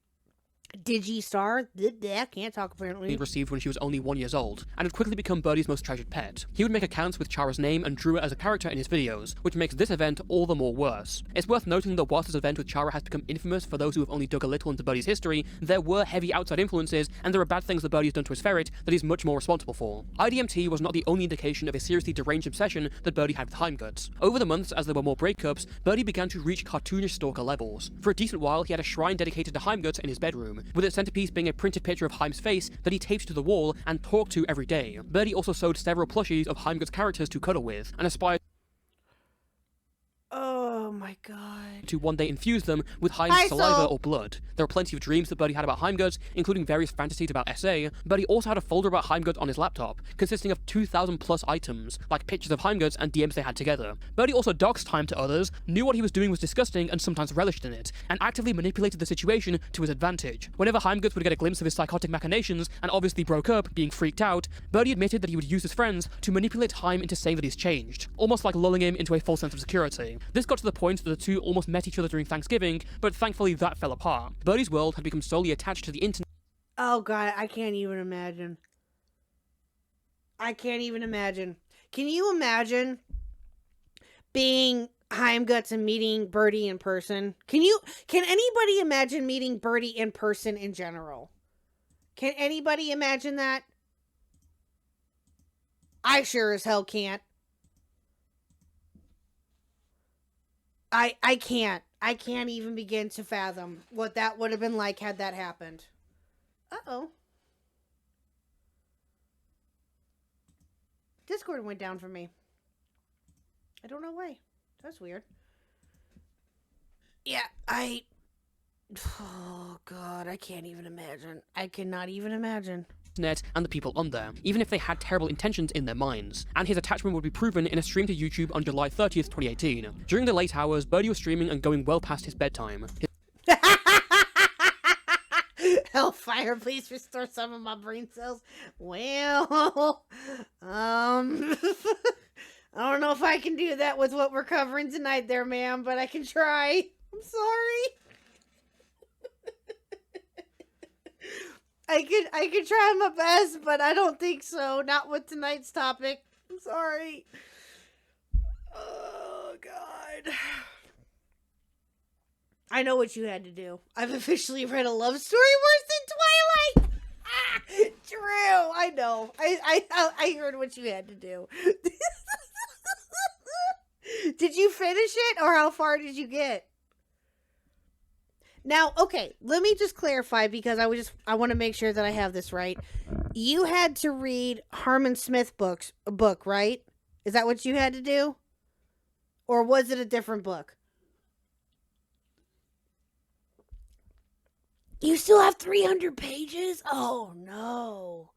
Speaker 1: Digistar? I can't talk apparently.
Speaker 2: Received when she was only 1 year old, and had quickly become Birdie's most treasured pet. He would make accounts with Chara's name and drew her as a character in his videos, which makes this event all the more worse. It's worth noting that whilst this event with Chara has become infamous for those who have only dug a little into Birdie's history, there were heavy outside influences, and there are bad things that Birdie has done to his ferret that he's much more responsible for. IDMT was not the only indication of a seriously deranged obsession that Birdie had with Heimguts. Over the months, as there were more breakups, Birdie began to reach cartoonish stalker levels. For a decent while, he had a shrine dedicated to Heimguts in his bedroom, with its centerpiece being a printed picture of Heim's face that he taped to the wall and talked to every day. Birdie also sewed several plushies of Heimguts characters to cuddle with, and aspired
Speaker 1: Oh my God.
Speaker 2: to one day infuse them with Heim's saliva or blood. There are plenty of dreams that Birdie had about Heimguts, including various fantasies about SA. Birdie also had a folder about Heimguts on his laptop, consisting of 2,000 plus items, like pictures of Heimguts and DMs they had together. Birdie also doxed Heim to others, knew what he was doing was disgusting and sometimes relished in it, and actively manipulated the situation to his advantage. Whenever Heimguts would get a glimpse of his psychotic machinations and obviously broke up, being freaked out, Birdie admitted that he would use his friends to manipulate Heim into saying that he's changed, almost like lulling him into a false sense of security. This got to the point that the two almost met each other during Thanksgiving, but thankfully that fell apart. Birdie's world had become solely attached to the internet.
Speaker 1: Oh God, I can't even imagine. I can't even imagine. Can you imagine being Heimguts and meeting Birdie in person? Can anybody imagine meeting Birdie in person in general? Can anybody imagine that? I sure as hell can't. I can't. I can't even begin to fathom what that would have been like had that happened. Uh-oh. Discord went down for me. I don't know why. That's weird. Yeah, oh God, I can't even imagine. I cannot even imagine.
Speaker 2: And the people on there, even if they had terrible intentions in their minds. And his attachment would be proven in a stream to YouTube on July 30th, 2018. During the late hours, Birdie was streaming and going well past his bedtime.
Speaker 1: Hellfire, please restore some of my brain cells. Well, I don't know if I can do that with what we're covering tonight there, ma'am, but I can try. I'm sorry. I could try my best, but I don't think so. Not with tonight's topic. I'm sorry. Oh, God. I know what you had to do. I've officially read a love story worse than Twilight. True. I know. I heard what you had to do. Did you finish it, or how far did you get? Now, okay, let me just clarify, because I want to make sure that I have this right. You had to read Harmon Smith a book, right? Is that what you had to do? Or was it a different book? You still have 300 pages? Oh, no.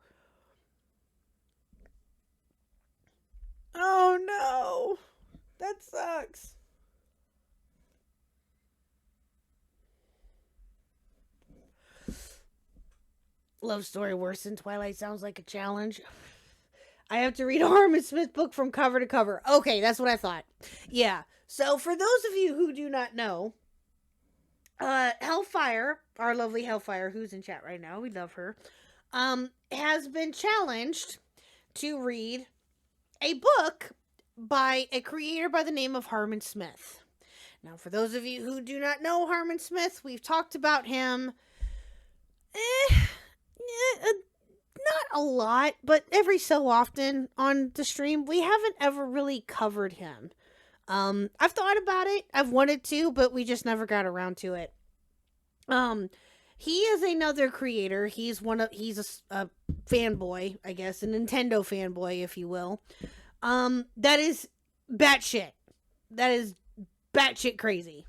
Speaker 1: Oh, no. That sucks. Love story worse than Twilight sounds like a challenge. I have to read a Harmon Smith book from cover to cover. Okay, that's what I thought. Yeah. So for those of you who do not know, Hellfire, our lovely Hellfire, who's in chat right now, we love her, has been challenged to read a book by a creator by the name of Harmon Smith. Now, for those of you who do not know Harmon Smith, we've talked about him. Not a lot, but every so often on the stream. We haven't ever really covered him. I've thought about it. I've wanted to, but we just never got around to it. He is another creator. He's a fanboy, I guess, a Nintendo fanboy, if you will. That is batshit. That is batshit crazy.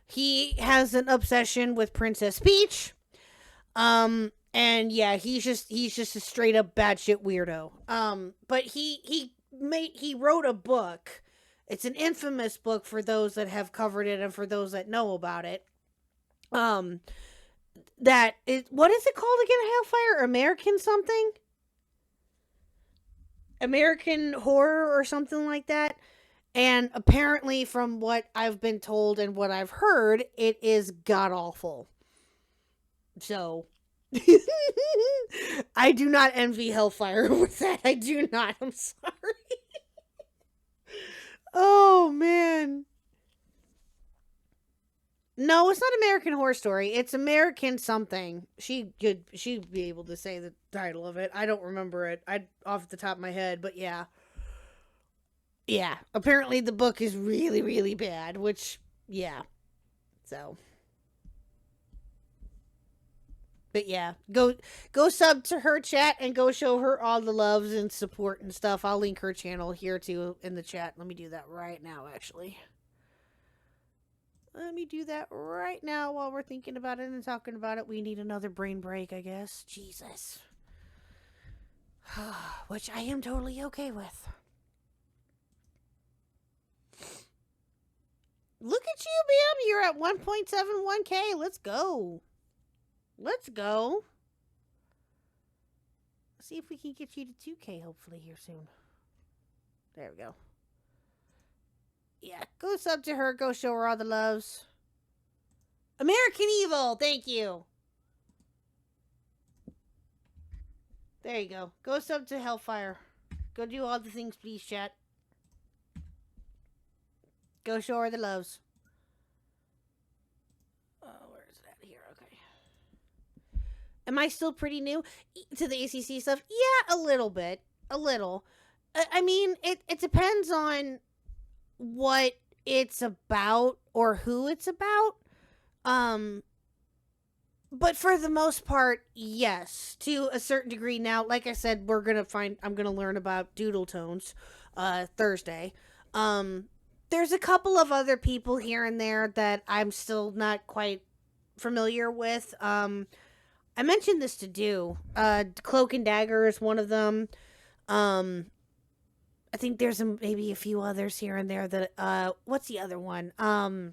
Speaker 1: He has an obsession with Princess Peach. And yeah, he's just a straight up batshit weirdo. But he wrote a book. It's an infamous book for those that have covered it and for those that know about it. That is, what is it called again? Hellfire? American something? American Horror or something like that. And apparently, from what I've been told and what I've heard, it is god awful. So I do not envy Hellfire with that. I do not. I'm sorry. Oh, man. No, it's not American Horror Story. It's American something. She'd be able to say the title of it. I don't remember it. Off the top of my head, but yeah. Yeah. Apparently the book is really, really bad, which, yeah. So. But yeah, go sub to her chat and go show her all the loves and support and stuff. I'll link her channel here too in the chat. Let me do that right now, actually. Let me do that right now while we're thinking about it and talking about it. We need another brain break, I guess. Jesus. Which I am totally okay with. Look at you, Bam. You're at 1.71K. Let's go. Let's go. See if we can get you to 2K hopefully here soon. There we go. Yeah, go sub to her. Go show her all the loves. American Evil, thank you. There you go. Go sub to Hellfire. Go do all the things, please, chat. Go show her the loves. Where is it at here? Okay. Am I still pretty new to the ACC stuff? Yeah, a little bit. A little. I mean, it depends on what it's about or who it's about. But for the most part, yes, to a certain degree. Now, like I said, I'm gonna learn about doodle tones, Thursday. There's a couple of other people here and there that I'm still not quite familiar with. I mentioned this to Do. Cloak and Dagger is one of them. I think there's maybe a few others here and there that, what's the other one? Oh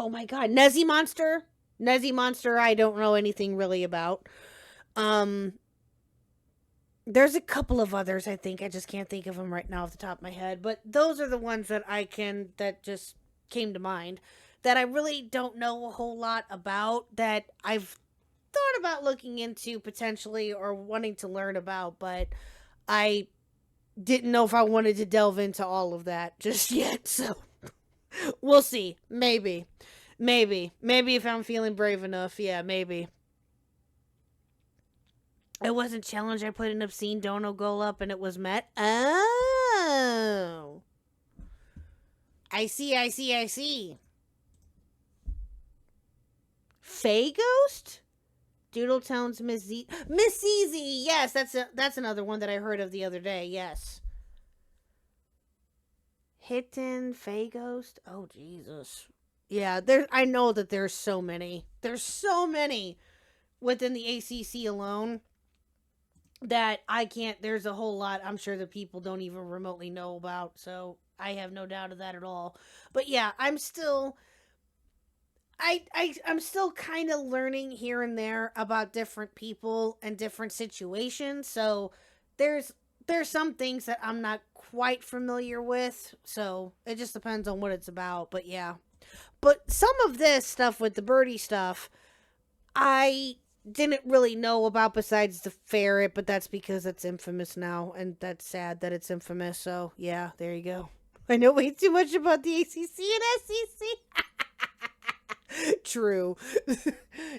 Speaker 1: my god, Nezzy Monster. Nezzy Monster, I don't know anything really about. There's a couple of others, I think. I just can't think of them right now off the top of my head. But those are the ones that just came to mind. That I really don't know a whole lot about. That I've thought about looking into potentially or wanting to learn about. But I didn't know if I wanted to delve into all of that just yet. So we'll see. Maybe if I'm feeling brave enough. Yeah, maybe. It wasn't challenged. I put an obscene dono goal up and it was met. Oh. I see. Fey Ghost? Doodletown's Miss Easy. Yes, that's another one that I heard of the other day. Yes. Hitten, Fey Ghost. Oh Jesus. Yeah, I know that there's so many. There's so many within the ACC alone that I can't. There's a whole lot I'm sure that people don't even remotely know about. So I have no doubt of that at all. But yeah, I'm still kind of learning here and there about different people and different situations. So there's some things that I'm not quite familiar with. So it just depends on what it's about. But yeah. But some of this stuff with the birdie stuff, I didn't really know about besides the ferret, but that's because it's infamous now, and that's sad that it's infamous. So yeah, there you go. I know way too much about the ACC and SEC. True.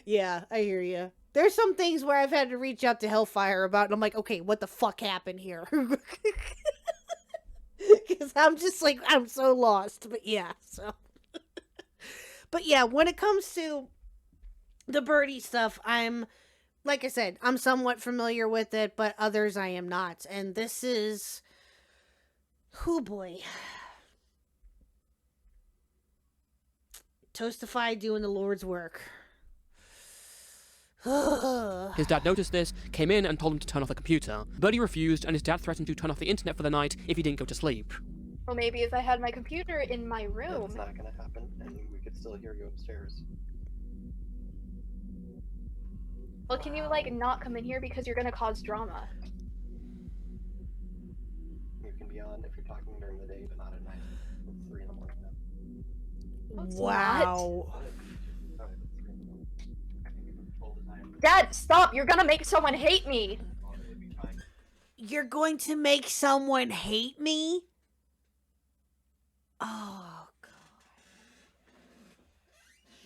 Speaker 1: Yeah, I hear you. There's some things where I've had to reach out to Hellfire about, and I'm like, okay, what the fuck happened here? Because I'm just like, I'm so lost. But yeah, so. But yeah, when it comes to the birdie stuff, like I said, I'm somewhat familiar with it, but others I am not. And this is, oh boy. Toastify doing the Lord's work.
Speaker 2: His dad noticed this, came in and told him to turn off the computer. Birdie refused, and his dad threatened to turn off the internet for the night if he didn't go to sleep.
Speaker 9: Well, maybe if I had my computer in my room.
Speaker 10: That's not gonna happen, and we could still hear you upstairs.
Speaker 9: Well, can you, like, not come in here because you're gonna cause drama?
Speaker 10: You can be on if you're talking during the day, but not at night. It's 3 in the morning now.
Speaker 1: Wow.
Speaker 9: Dad, stop! You're gonna make someone hate me!
Speaker 1: You're going to make someone hate me? Oh, God.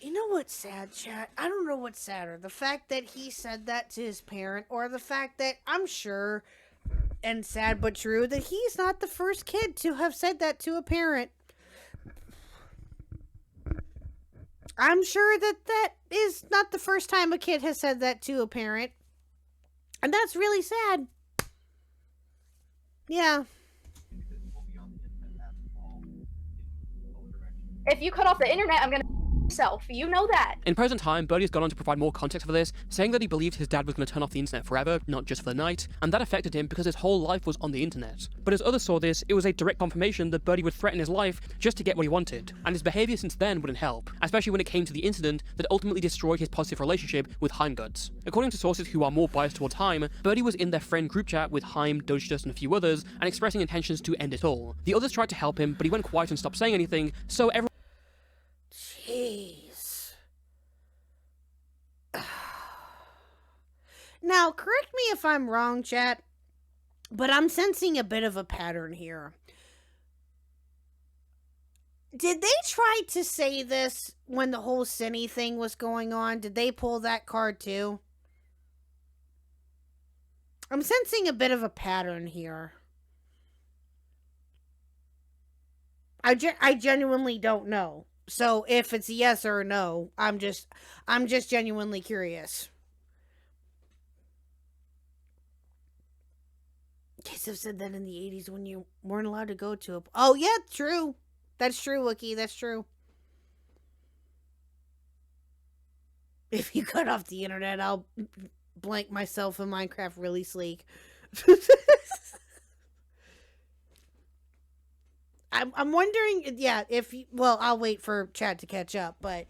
Speaker 1: You know what's sad, chat? I don't know what's sadder. The fact that he said that to his parent, or the fact that I'm sure, and sad but true, that he's not the first kid to have said that to a parent. I'm sure that is not the first time a kid has said that to a parent. And that's really sad. Yeah.
Speaker 9: If you cut off the internet, I'm gonna myself. You know that.
Speaker 2: In present time, Birdie has gone on to provide more context for this, saying that he believed his dad was going to turn off the internet forever, not just for the night, and that affected him because his whole life was on the internet. But as others saw this, it was a direct confirmation that Birdie would threaten his life just to get what he wanted, and his behaviour since then wouldn't help, especially when it came to the incident that ultimately destroyed his positive relationship with Heimguts. According to sources who are more biased towards Heim, Birdie was in their friend group chat with Heim, Dodgedust, and a few others, and expressing intentions to end it all. The others tried to help him, but he went quiet and stopped saying anything, so everyone.
Speaker 1: Jeez. Now, correct me if I'm wrong, chat, but I'm sensing a bit of a pattern here. Did they try to say this when the whole Cine thing was going on? Did they pull that card too? I'm sensing a bit of a pattern here. I genuinely don't know. So if it's a yes or a no, I'm just genuinely curious. Kids have said that in the 80s when you weren't allowed to go to a... Oh, yeah, true. That's true, Wookie. That's true. If you cut off the internet, I'll blank myself in Minecraft really sleek. I'm wondering, yeah, if... Well, I'll wait for chat to catch up, but...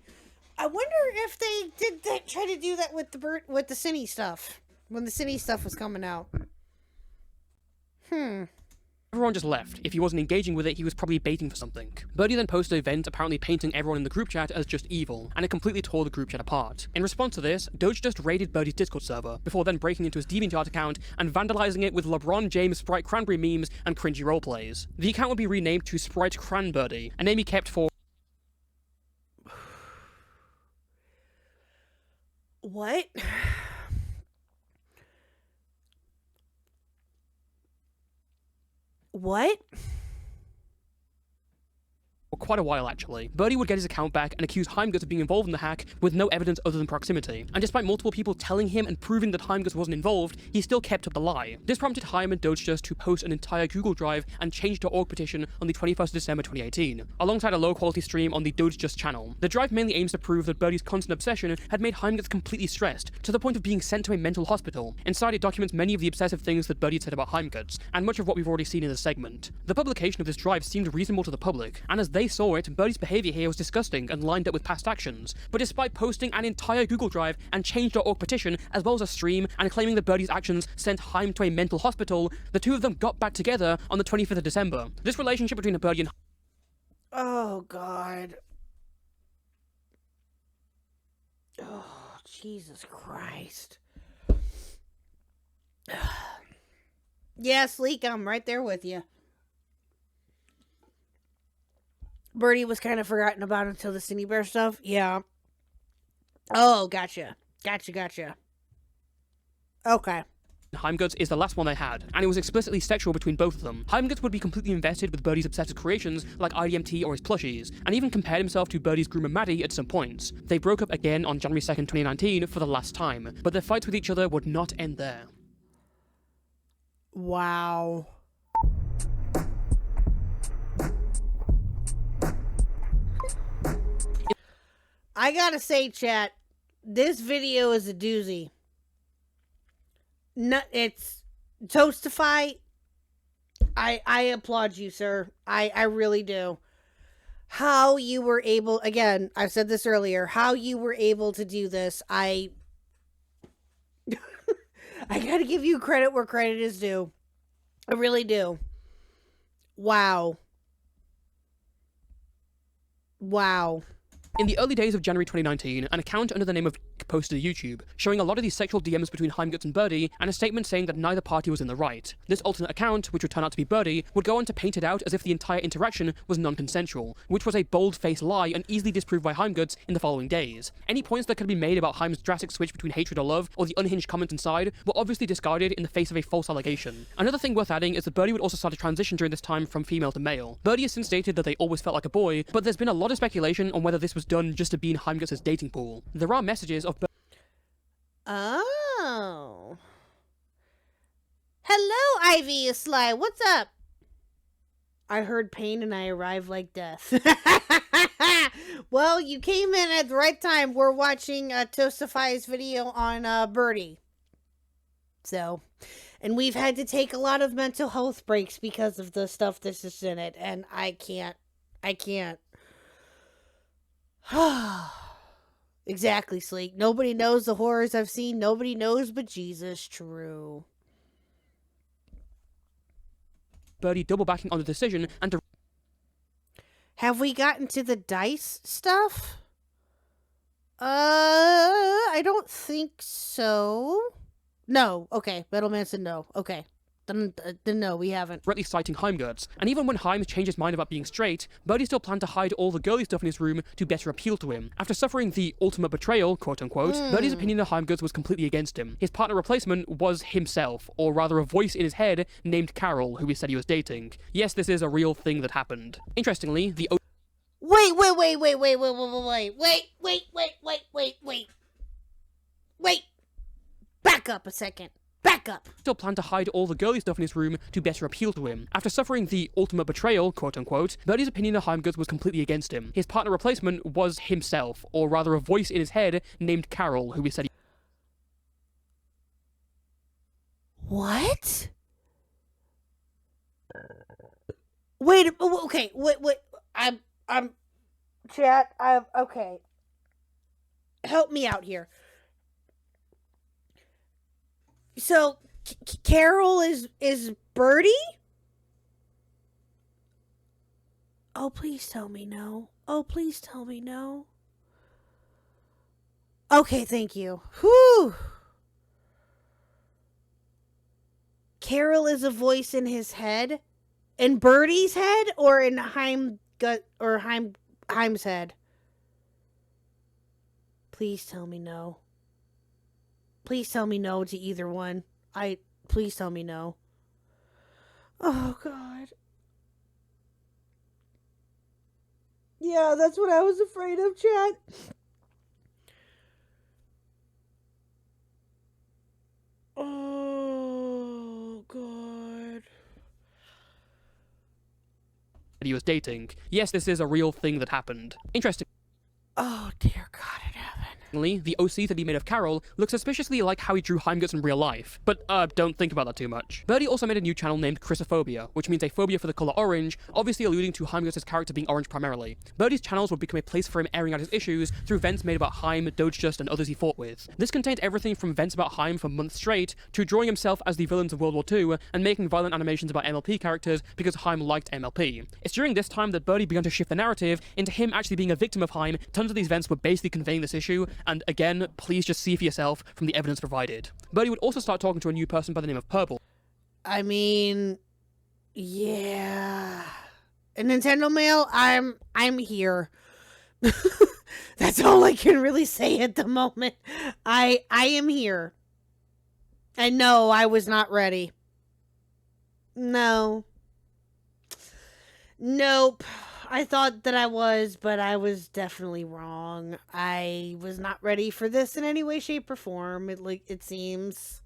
Speaker 1: I wonder if they did try to do that with the Cine stuff. When the Cine stuff was coming out.
Speaker 2: Everyone just left. If he wasn't engaging with it, he was probably baiting for something. Birdie then posted a vent apparently painting everyone in the group chat as just evil, and it completely tore the group chat apart. In response to this, Doge just raided Birdie's Discord server, before then breaking into his DeviantArt account and vandalizing it with LeBron James Sprite Cranberry memes and cringy roleplays. The account would be renamed to Sprite Cranbirdie, a name he kept for...
Speaker 1: What? What?
Speaker 2: For quite a while, actually. Birdie would get his account back and accuse Heimgutz of being involved in the hack with no evidence other than proximity. And despite multiple people telling him and proving that Heimgutz wasn't involved, he still kept up the lie. This prompted Heim and Dodgejust to post an entire Google Drive and change.org petition on the 21st of December 2018, alongside a low-quality stream on the Dodgejust channel. The drive mainly aims to prove that Birdie's constant obsession had made Heimgutz completely stressed, to the point of being sent to a mental hospital. Inside, it documents many of the obsessive things that Birdie had said about Heimgutz, and much of what we've already seen in this segment. The publication of this drive seemed reasonable to the public, and as they saw it, Birdie's behavior here was disgusting and lined up with past actions. But despite posting an entire Google Drive and change.org petition, as well as a stream, and claiming that Birdie's actions sent Heim to a mental hospital, the two of them got back together on the 25th of December. This relationship between Birdie and
Speaker 1: Oh, God. Oh, Jesus Christ. Yeah, Sleek, I'm right there with you. Birdie was kind of forgotten about until the Cindy Bear stuff. Yeah. Oh, gotcha. Gotcha. Okay.
Speaker 2: Heimgutz is the last one they had, and it was explicitly sexual between both of them. Heimgutz would be completely invested with Birdie's obsessive creations, like IDMT or his plushies, and even compared himself to Birdie's groomer Maddie at some points. They broke up again on January 2nd, 2019 for the last time, but their fights with each other would not end there.
Speaker 1: Wow. I gotta say, chat, this video is a doozy. No, it's Toastify. I applaud you, sir. I really do. How you were able, again, I've said this earlier, how you were able to do this, I gotta give you credit where credit is due. I really do. Wow.
Speaker 2: In the early days of January 2019, an account under the name of posted to YouTube, showing a lot of these sexual DMs between Heimgutz and Birdie, and a statement saying that neither party was in the right. This alternate account, which would turn out to be Birdie, would go on to paint it out as if the entire interaction was non-consensual, which was a bold-faced lie and easily disproved by Heimgutz in the following days. Any points that could be made about Heim's drastic switch between hatred or love, or the unhinged comments inside, were obviously discarded in the face of a false allegation. Another thing worth adding is that Birdie would also start a transition during this time from female to male. Birdie has since stated that they always felt like a boy, but there's been a lot of speculation on whether this was done just to be in Heimgutz's dating pool. There are messages of
Speaker 1: Oh. Hello, Ivy Sly. What's up? I heard pain and I arrived like death. Well, you came in at the right time. We're watching Toastify's video on Birdie. So, and we've had to take a lot of mental health breaks because of the stuff that's just in it. And I can't. Exactly, Sleek. Nobody knows the horrors I've seen. Nobody knows but Jesus. True.
Speaker 2: Birdie double backing on the decision and
Speaker 1: Have we gotten to the dice stuff? I don't think so. No. Okay. Metalman said no. Okay. Then no, we haven't.
Speaker 2: directly citing Heimgutz. And even when Heim changed his mind about being straight, Birdie still planned to hide all the girly stuff in his room to better appeal to him. After suffering the ultimate betrayal, quote-unquote, Birdie's opinion of Heimgutz was completely against him. His partner replacement was himself, or rather a voice in his head named Carol, who he said he was dating. Yes, this is a real thing that happened. Interestingly, the
Speaker 1: Wait. Back up a second. Back up.
Speaker 2: still planned to hide all the girly stuff in his room to better appeal to him. After suffering the ultimate betrayal, quote-unquote, Birdie's opinion of Heimgutz was completely against him. His partner replacement was himself, or rather a voice in his head named Carol, who he said
Speaker 1: What? Wait, okay, wait, I'm, chat, okay. Help me out here. So, Carol is Birdie? Oh, please tell me no. Oh, please tell me no. Okay, thank you. Whew. Carol is a voice in his head? In Birdie's head? Or in Heim's head? Please tell me no. Please tell me no to either one. Please tell me no. Oh, God. Yeah, that's what I was afraid of, chat. Oh, God.
Speaker 2: He was dating. Yes, this is a real thing that happened. Interesting.
Speaker 1: Oh, dear God in heaven.
Speaker 2: The OC that he made of Carol looks suspiciously like how he drew Heimguts in real life, but don't think about that too much. Birdie also made a new channel named Chrysophobia, which means a phobia for the color orange, obviously alluding to Heimguts' character being orange primarily. Birdie's channels would become a place for him airing out his issues through vents made about Heim, Dodgejust, and others he fought with. This contained everything from vents about Heim for months straight, to drawing himself as the villains of World War II, and making violent animations about MLP characters because Heim liked MLP. It's during this time that Birdie began to shift the narrative into him actually being a victim of Heim. Tons of these vents were basically conveying this issue, and again, please just see for yourself from the evidence provided. Birdie would also start talking to a new person by the name of Purple.
Speaker 1: I mean, yeah. Nintendo Mail, I'm here. That's all I can really say at the moment. I am here. And no, I was not ready. No. Nope. I thought that I was, but I was definitely wrong. I was not ready for this in any way, shape, or form. It seems.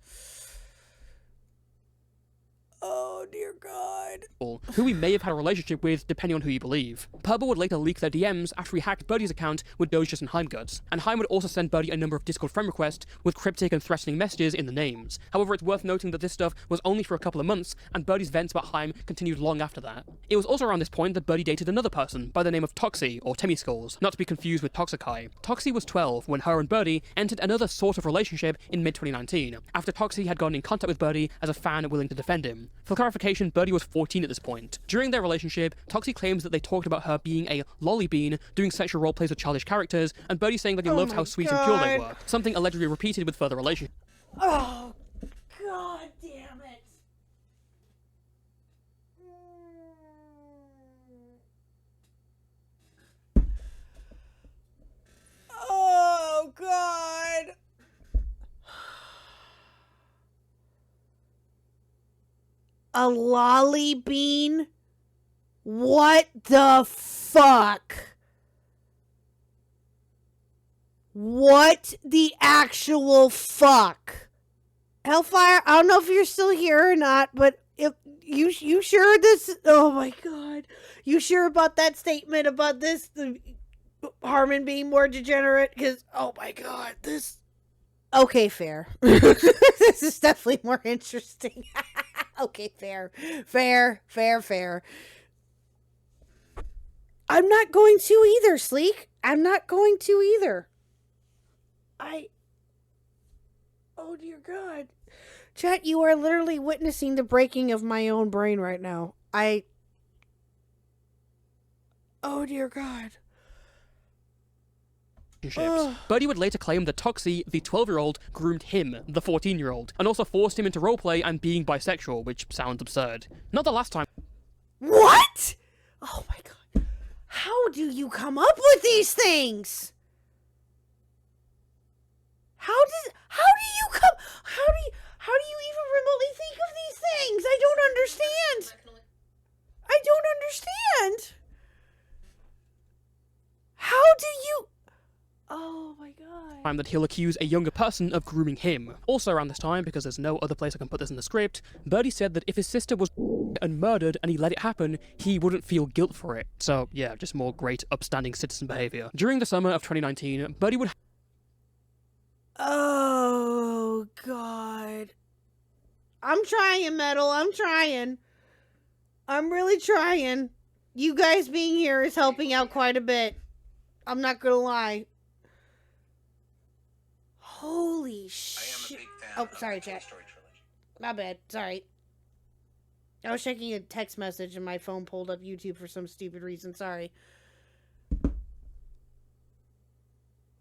Speaker 1: Oh, dear God.
Speaker 2: Who he may have had a relationship with, depending on who you believe. Purple would later leak their DMs after he hacked Birdie's account with Dodgejust and Heimguts, and Heim would also send Birdie a number of Discord friend requests with cryptic and threatening messages in the names. However, it's worth noting that this stuff was only for a couple of months, and Birdie's vents about Heim continued long after that. It was also around this point that Birdie dated another person by the name of Toxie, or Temiskulls, not to be confused with Toxikai. Toxie was 12 when her and Birdie entered another sort of relationship in mid-2019, after Toxie had gotten in contact with Birdie as a fan willing to defend him. For clarification, Birdie was 14 at this point. During their relationship, Toxie claims that they talked about her being a lolly bean, doing sexual roleplays with childish characters, and Birdie saying that he loved how sweet and pure they were, something allegedly repeated with further relationships.
Speaker 1: Oh, God damn it. Oh, God. A lolly bean? What the fuck? What the actual fuck? Hellfire, I don't know if you're still here or not, but if you sure this, oh my God, you sure about that statement about this, the Harmon being more degenerate? Because, oh my God, this, okay, fair. This is definitely more interesting. Okay, fair. I'm not going to either, Sleek. I'm not going to either. Oh, dear God. Chat, you are literally witnessing the breaking of my own brain right now. Oh, dear God.
Speaker 2: Birdie would later claim that Toxie, the 12-year-old, groomed him, the 14-year-old, and also forced him into roleplay and being bisexual, which sounds absurd. Not the last time.
Speaker 1: What? Oh my God. How do you come up with these things? How do you even remotely think of these things? I don't understand. How do you... Oh my God.
Speaker 2: Time that he'll accuse a younger person of grooming him. Also around this time, because there's no other place I can put this in the script, Birdie said that if his sister was and murdered and he let it happen, he wouldn't feel guilt for it. So yeah, just more great upstanding citizen behavior. During the summer of 2019, Birdie would...
Speaker 1: Oh God. I'm trying, Metal. I'm trying. I'm really trying. You guys being here is helping out quite a bit. I'm not gonna lie. Holy shit. Oh, sorry, chat. My bad. Sorry. I was checking a text message and my phone pulled up YouTube for some stupid reason. Sorry.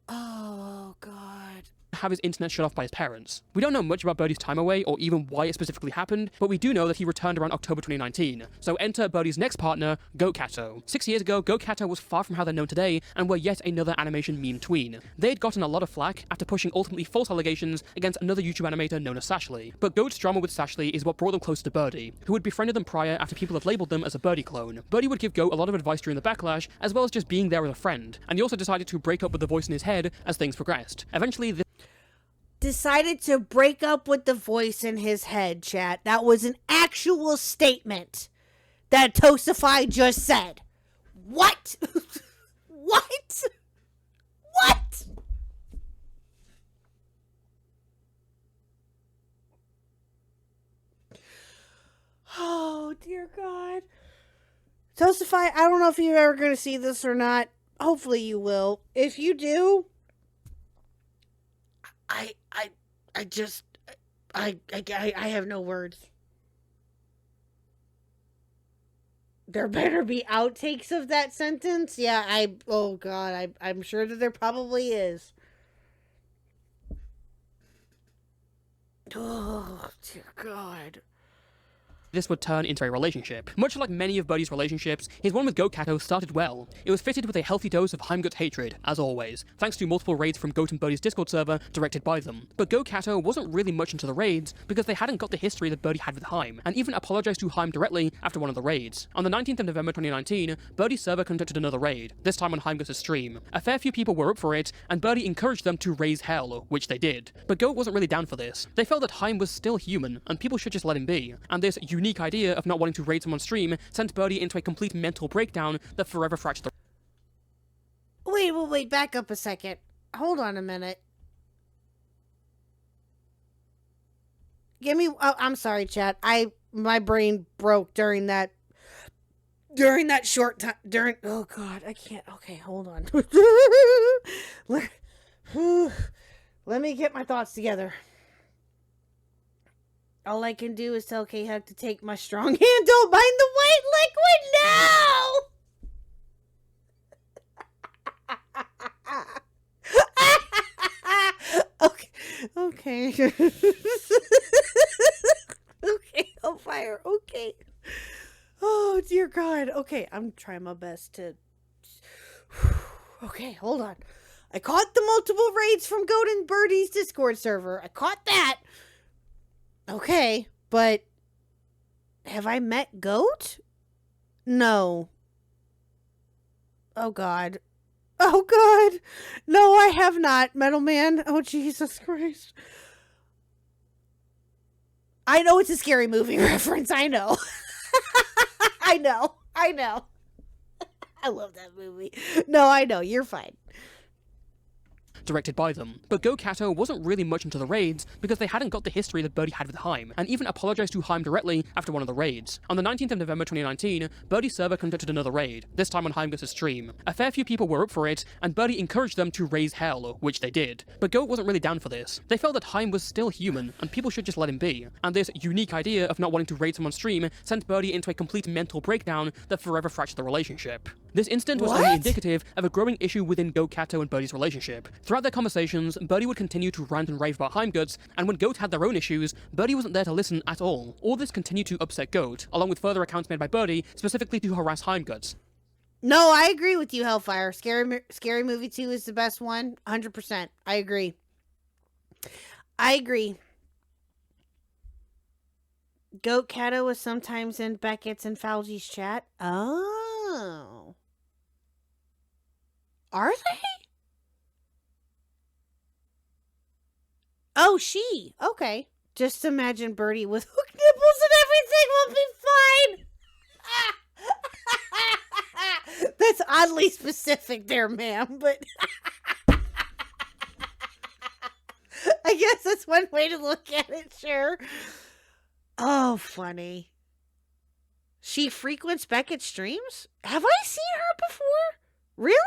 Speaker 1: Oh, God.
Speaker 2: have his internet shut off by his parents. We don't know much about Birdie's time away or even why it specifically happened, but we do know that he returned around October 2019. So enter Birdie's next partner, Goat Kato. 6 years ago, Goat Kato was far from how they're known today and were yet another animation meme tween. They had gotten a lot of flack after pushing ultimately false allegations against another YouTube animator known as Sashley. But Goat's drama with Sashley is what brought them closer to Birdie, who had befriended them prior after people had labeled them as a Birdie clone. Birdie would give Goat a lot of advice during the backlash, as well as just being there as a friend, and he also decided to break up with the voice in his head as things progressed. Eventually, this
Speaker 1: Decided to break up with the voice in his head, chat. That was an actual statement that Tosify just said. What? What? What? Oh, dear God. Tosify, I don't know if you're ever going to see this or not. Hopefully you will. If you do, I have no words. There better be outtakes of that sentence. Yeah, oh God, I'm sure that there probably is. Oh, dear God.
Speaker 2: This would turn into a relationship. Much like many of Birdie's relationships, his one with Goat Kato started well. It was fitted with a healthy dose of Heimgut hatred, as always, thanks to multiple raids from Goat and Birdie's Discord server directed by them. But Goat Kato wasn't really much into the raids because they hadn't got the history that Birdie had with Heim, and even apologized to Heim directly after one of the raids. On the 19th of November 2019, Birdie's server conducted another raid, this time on Heimgut's stream. A fair few people were up for it, and Birdie encouraged them to raise hell, which they did. But Goat wasn't really down for this. They felt that Heim was still human, and people should just let him be, and this unique idea of not wanting to raid someone on stream sent Birdie into a complete mental breakdown that forever fractured the...
Speaker 1: Wait, back up a second. Hold on a minute. I'm sorry, chat. My brain broke during that short time, oh God, I can't, okay, hold on. Let me get my thoughts together. All I can do is tell KHuck to take my strong hand. Don't mind the white liquid now. Okay. Okay, Hellfire. Okay. Oh, dear God. Okay, I'm trying my best to... Okay, hold on. I caught the multiple raids from Goat and Birdie's Discord server. I caught that. Okay, but have I met Goat? No. Oh, God. Oh, God. No, I have not, Metal Man. Oh, Jesus Christ. I know it's a Scary Movie reference. I know. I know. I love that movie. No, I know. You're fine.
Speaker 2: Directed by them. But Goat Kato wasn't really much into the raids because they hadn't got the history that Birdie had with Heim, and even apologized to Heim directly after one of the raids. On the 19th of November 2019, Birdie's server conducted another raid, this time on Heimgut's stream. A fair few people were up for it, and Birdie encouraged them to raise hell, which they did. But Goat wasn't really down for this. They felt that Heim was still human, and people should just let him be. And this unique idea of not wanting to raid someone on stream sent Birdie into a complete mental breakdown that forever fractured the relationship. This incident was only indicative of a growing issue within Goat Kato and Birdie's relationship. Throughout their conversations, Birdie would continue to rant and rave about Heimguts, and when Goat had their own issues, Birdie wasn't there to listen at all. All this continued to upset Goat, along with further accounts made by Birdie, specifically to harass Heimguts.
Speaker 1: No, I agree with you, Hellfire. Scary Movie 2 is the best one. 100%. I agree. Goat Kato was sometimes in Beckett's and Fauji's chat. Oh. Are they? Oh, she. Okay. Just imagine Birdie with hook nipples and everything will be fine. That's oddly specific there, ma'am, but I guess that's one way to look at it, sure. Oh, funny. She frequents Beckett's streams? Have I seen her before? Really?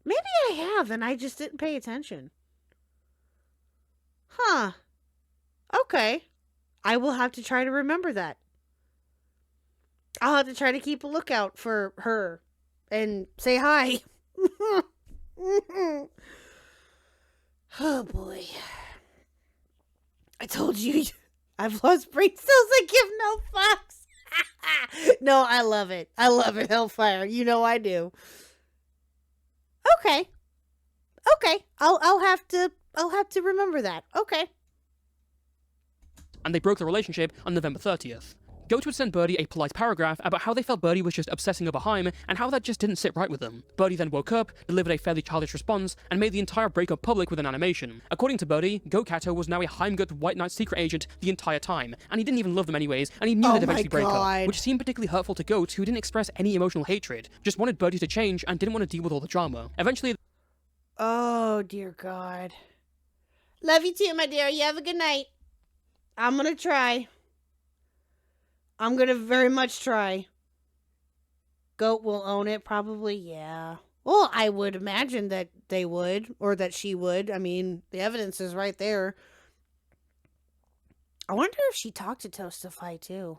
Speaker 1: Maybe I have, and I just didn't pay attention. Huh. Okay. I will have to try to remember that. I'll have to try to keep a lookout for her and say hi. Oh boy. I told you I've lost brain cells. I give no fucks. No, I love it. I love it, Hellfire. You know I do. Okay. I'll have to remember that. Okay.
Speaker 2: And they broke the relationship on November 30th. Goat would send Birdie a polite paragraph about how they felt Birdie was just obsessing over Haim and how that just didn't sit right with them. Birdie then woke up, delivered a fairly childish response, and made the entire breakup public with an animation. According to Birdie, Goat Kato was now a Heimgut White Knight secret agent the entire time, and he didn't even love them anyways, and he knew they'd eventually break up, which seemed particularly hurtful to Goat, who didn't express any emotional hatred, just wanted Birdie to change and didn't want to deal with all the drama. Eventually...
Speaker 1: Oh, dear God. Love you too, my dear. You have a good night. I'm gonna try. I'm gonna very much try. Goat will own it, probably, yeah. Well, I would imagine that they would, or that she would. I mean, the evidence is right there. I wonder if she talked to Toastify, too.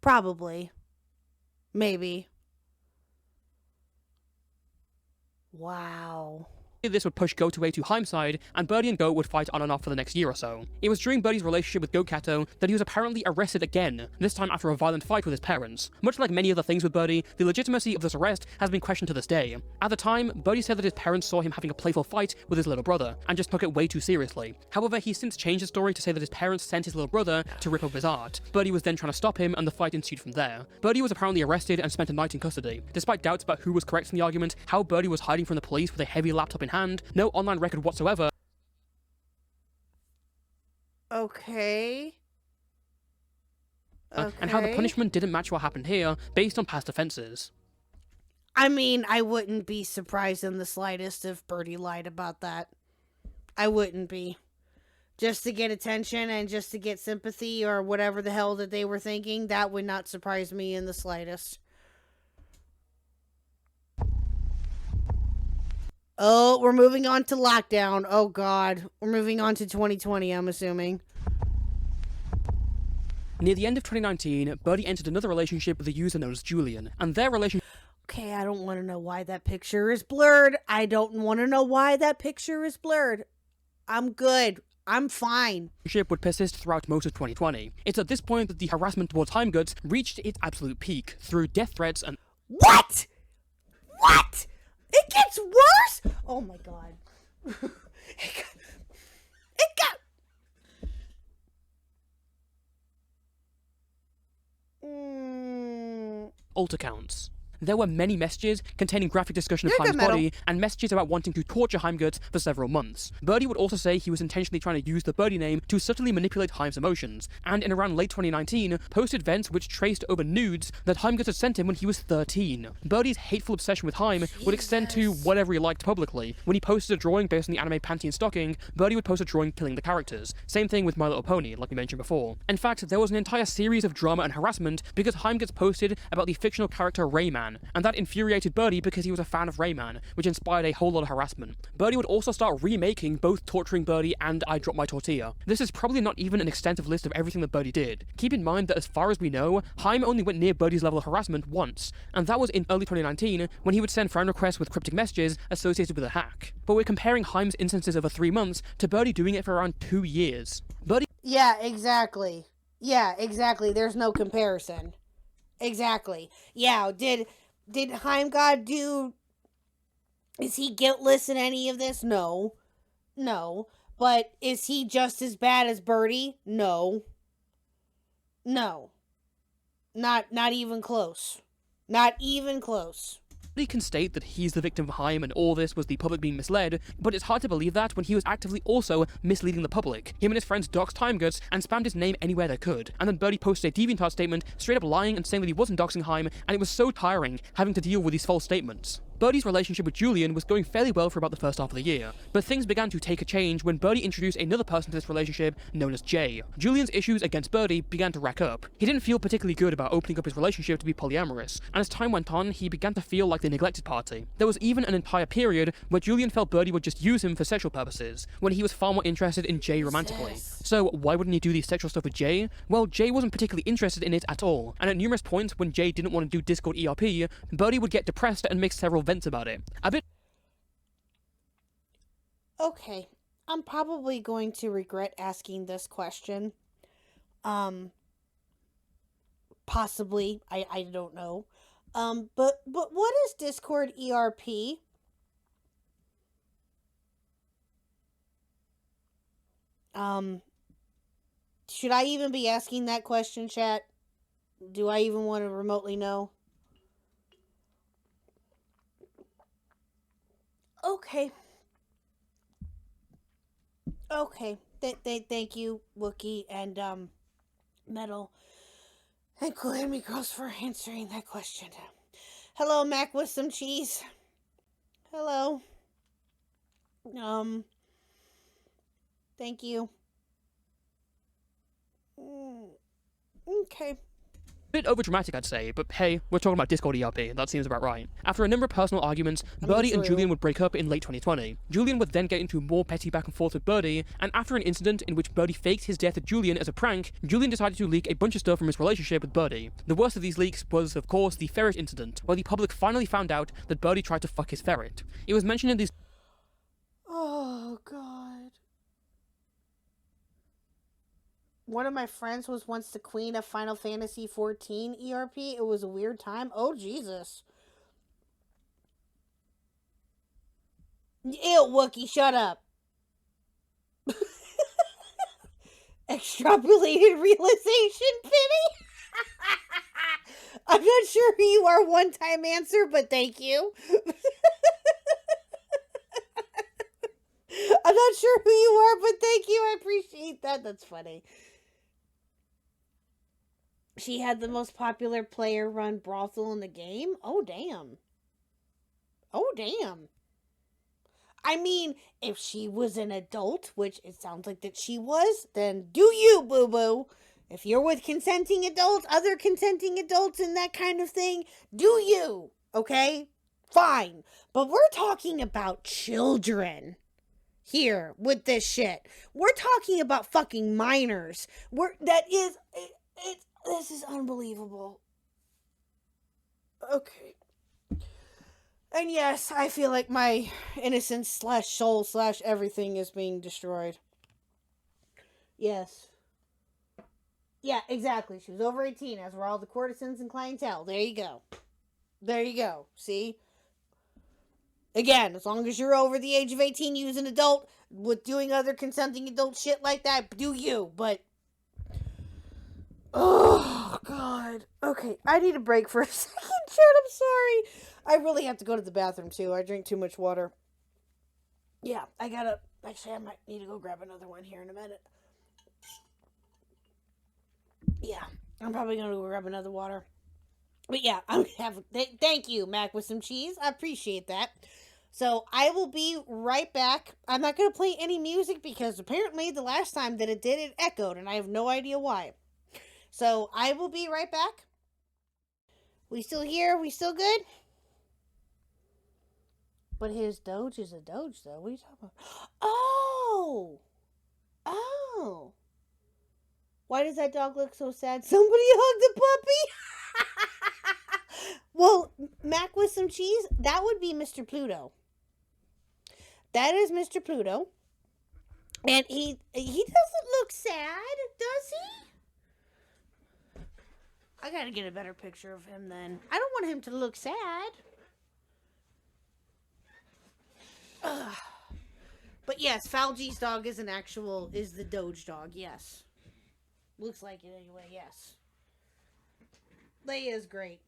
Speaker 1: Probably. Maybe. Wow.
Speaker 2: This would push Goat away to Haim's side, and Birdie and Goat would fight on and off for the next year or so. It was during Birdie's relationship with Goat Kato that he was apparently arrested again, this time after a violent fight with his parents. Much like many other things with Birdie, the legitimacy of this arrest has been questioned to this day. At the time, Birdie said that his parents saw him having a playful fight with his little brother, and just took it way too seriously. However, he's since changed his story to say that his parents sent his little brother to rip up his art. Birdie was then trying to stop him, and the fight ensued from there. Birdie was apparently arrested and spent a night in custody. Despite doubts about who was correct in the argument, how Birdie was hiding from the police with a heavy laptop in hand, no online record whatsoever.
Speaker 1: Okay.
Speaker 2: And how the punishment didn't match what happened here, based on past offenses.
Speaker 1: I mean, I wouldn't be surprised in the slightest if Birdie lied about that. I wouldn't be. Just to get attention and just to get sympathy or whatever the hell that they were thinking, that would not surprise me in the slightest. Oh, we're moving on to lockdown. Oh, God. We're moving on to 2020, I'm assuming.
Speaker 2: Near the end of 2019, Birdie entered another relationship with a user known as Julian, and their relationship...
Speaker 1: Okay, I don't want to know why that picture is blurred. I don't want to know why that picture is blurred. I'm good. I'm fine.
Speaker 2: Would persist throughout most of 2020. It's at this point that the harassment towards Heimguts reached its absolute peak, through death threats and...
Speaker 1: What? What? It gets worse? Oh my God. It got...
Speaker 2: alt accounts. There were many messages containing graphic discussion of Haim's body and messages about wanting to torture Heimguts for several months. Birdie would also say he was intentionally trying to use the Birdie name to subtly manipulate Haim's emotions, and in around late 2019, posted events which traced over nudes that Heimguts had sent him when he was 13. Birdie's hateful obsession with Haim would extend to whatever he liked publicly. When he posted a drawing based on the anime Panty and Stocking, Birdie would post a drawing killing the characters. Same thing with My Little Pony, like we mentioned before. In fact, there was an entire series of drama and harassment because Heimguts posted about the fictional character Rayman, and that infuriated Birdie because he was a fan of Rayman, which inspired a whole lot of harassment. Birdie would also start remaking both Torturing Birdie and I Dropped My Tortilla. This is probably not even an extensive list of everything that Birdie did. Keep in mind that as far as we know, Haim only went near Birdie's level of harassment once, and that was in early 2019 when he would send friend requests with cryptic messages associated with a hack. But we're comparing Haim's instances over 3 months to Birdie doing it for around 2 years. Birdie...
Speaker 1: Yeah, exactly. There's no comparison. Exactly. Yeah, did Haim God do... Is he guiltless in any of this? No. But is he just as bad as Birdie? No. Not even close. Not even close.
Speaker 2: Birdie can state that he's the victim of Haim and all this was the public being misled, but it's hard to believe that when he was actively also misleading the public. Him and his friends doxed Heimguts and spammed his name anywhere they could, and then Birdie posted a DeviantArt statement straight up lying and saying that he wasn't doxing Haim, and it was so tiring having to deal with these false statements. Birdie's relationship with Julian was going fairly well for about the first half of the year, but things began to take a change when Birdie introduced another person to this relationship known as Jay. Julian's issues against Birdie began to rack up. He didn't feel particularly good about opening up his relationship to be polyamorous, and as time went on, he began to feel like the neglected party. There was even an entire period where Julian felt Birdie would just use him for sexual purposes, when he was far more interested in Jay romantically. So why wouldn't he do the sexual stuff with Jay? Well, Jay wasn't particularly interested in it at all, and at numerous points when Jay didn't want to do Discord ERP, Birdie would get depressed and make several vents about it.
Speaker 1: Okay. I'm probably going to regret asking this question. Possibly. I don't know. But what is Discord ERP? Should I even be asking that question, chat? Do I even want to remotely know? Okay. Okay. Thank you, Wookie and Metal and Calamity Girls for answering that question. Hello, Mac with some cheese. Hello. Thank you. Okay.
Speaker 2: Bit overdramatic, I'd say, but hey, we're talking about Discord ERP, that seems about right. After a number of personal arguments, Birdie and Julian would break up in late 2020. Julian would then get into more petty back and forth with Birdie, and after an incident in which Birdie faked his death to Julian as a prank, Julian decided to leak a bunch of stuff from his relationship with Birdie. The worst of these leaks was, of course, the ferret incident, where the public finally found out that Birdie tried to fuck his ferret. It was mentioned in these...
Speaker 1: Oh, God. One of my friends was once the queen of Final Fantasy XIV ERP. It was a weird time. Oh, Jesus. Ew, Wookie, shut up. Extrapolated realization, Penny? I'm not sure who you are, one-time answer, but thank you. I'm not sure who you are, but thank you. I appreciate that. That's funny. She had the most popular player-run brothel in the game? Oh, damn. Oh, damn. I mean, if she was an adult, which it sounds like that she was, then do you, boo-boo. If you're with consenting adults, other consenting adults and that kind of thing, do you, okay? Fine. But we're talking about children here with this shit. We're talking about fucking minors. This is unbelievable. Okay. And yes, I feel like my innocence / soul / everything is being destroyed. Yes. Yeah, exactly. She was over 18, as were all the courtesans and clientele. There you go. There you go. See? Again, as long as you're over the age of 18, you as an adult, with doing other consenting adult shit like that, do you. But oh, God. Okay, I need a break for a second, chat. I'm sorry. I really have to go to the bathroom, too. I drink too much water. Yeah, actually, I might need to go grab another one here in a minute. Yeah, I'm probably going to go grab another water. But yeah, thank you, Mac with some cheese. I appreciate that. So I will be right back. I'm not going to play any music because apparently the last time that it did, it echoed, and I have no idea why. So I will be right back. We still here? We still good? But his Doge is a Doge, though. What are you talking about? Oh! Oh! Why does that dog look so sad? Somebody hug the puppy! Well, Mac with some cheese, that would be Mr. Pluto. That is Mr. Pluto. And he doesn't look sad, does he? I gotta get a better picture of him then. I don't want him to look sad. Ugh. But yes, Falgi's dog is the Doge dog, yes. Looks like it anyway, yes. Leia is great.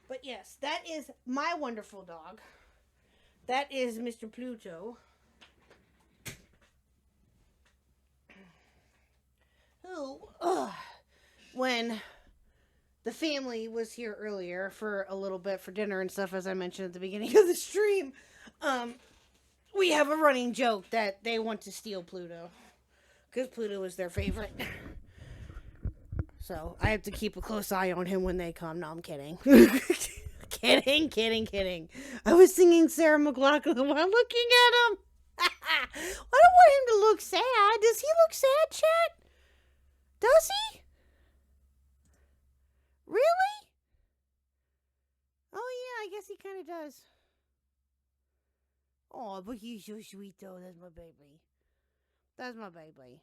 Speaker 1: But yes, that is my wonderful dog. That is Mr. Pluto. Who, when the family was here earlier for a little bit for dinner and stuff, as I mentioned at the beginning of the stream, we have a running joke that they want to steal Pluto. Because Pluto is their favorite. So, I have to keep a close eye on him when they come. No, I'm kidding. Kidding. I was singing Sarah McLachlan while looking at him. I don't want him to look sad. Does he look sad, chat? Does he? Really? Oh, yeah, I guess he kind of does. Oh, but he's so sweet though. That's my baby. That's my baby.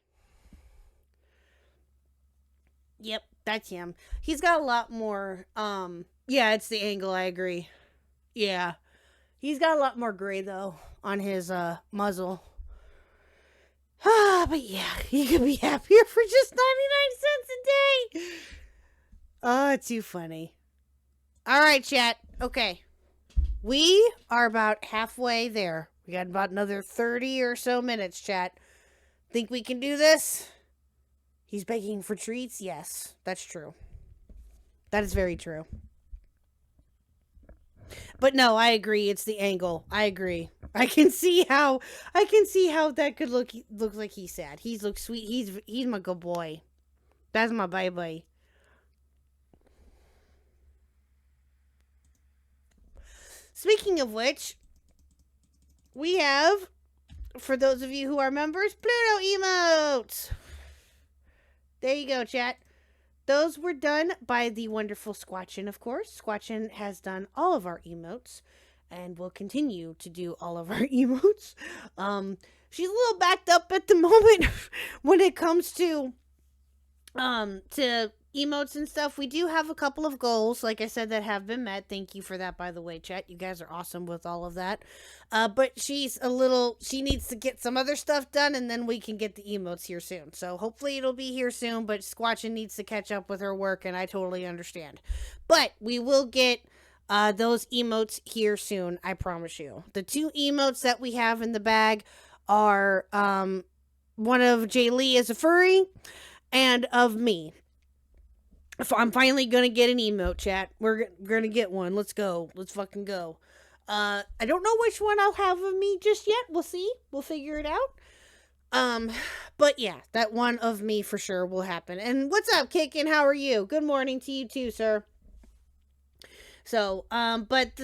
Speaker 1: Yep, that's him. He's got a lot more, yeah, it's the angle, I agree. Yeah. He's got a lot more gray, though, on his, muzzle. But yeah, he could be happier for just 99 cents a day. Oh, too funny. All right, chat. Okay. We are about halfway there. We got about another 30 or so minutes, chat. Think we can do this? He's begging for treats? Yes, that's true. That is very true. But no, I agree. It's the angle. I agree. I can see how that could look like he's sad. He's look sweet. He's my good boy. That's my baby. Speaking of which, we have, for those of you who are members, Pluto emotes. There you go, chat. Those were done by the wonderful Squatchin, of course. Squatchin has done all of our emotes and will continue to do all of our emotes. She's a little backed up at the moment when it comes to emotes and stuff. We do have a couple of goals, like I said, that have been met. Thank you for that, by the way, chat. You guys are awesome with all of that. But she needs to get some other stuff done, and then we can get the emotes here soon. So hopefully it'll be here soon, but Squatchin needs to catch up with her work, and I totally understand. But we will get those emotes here soon, I promise you. The 2 emotes that we have in the bag are one of Jay Lee as a furry and of me. I'm finally gonna get an emote, chat. We're gonna get one. Let's go. Let's fucking go. I don't know which one I'll have of me just yet. We'll see. We'll figure it out. But yeah, that one of me for sure will happen. And what's up, Kickin'? How are you? Good morning to you too, sir. So, but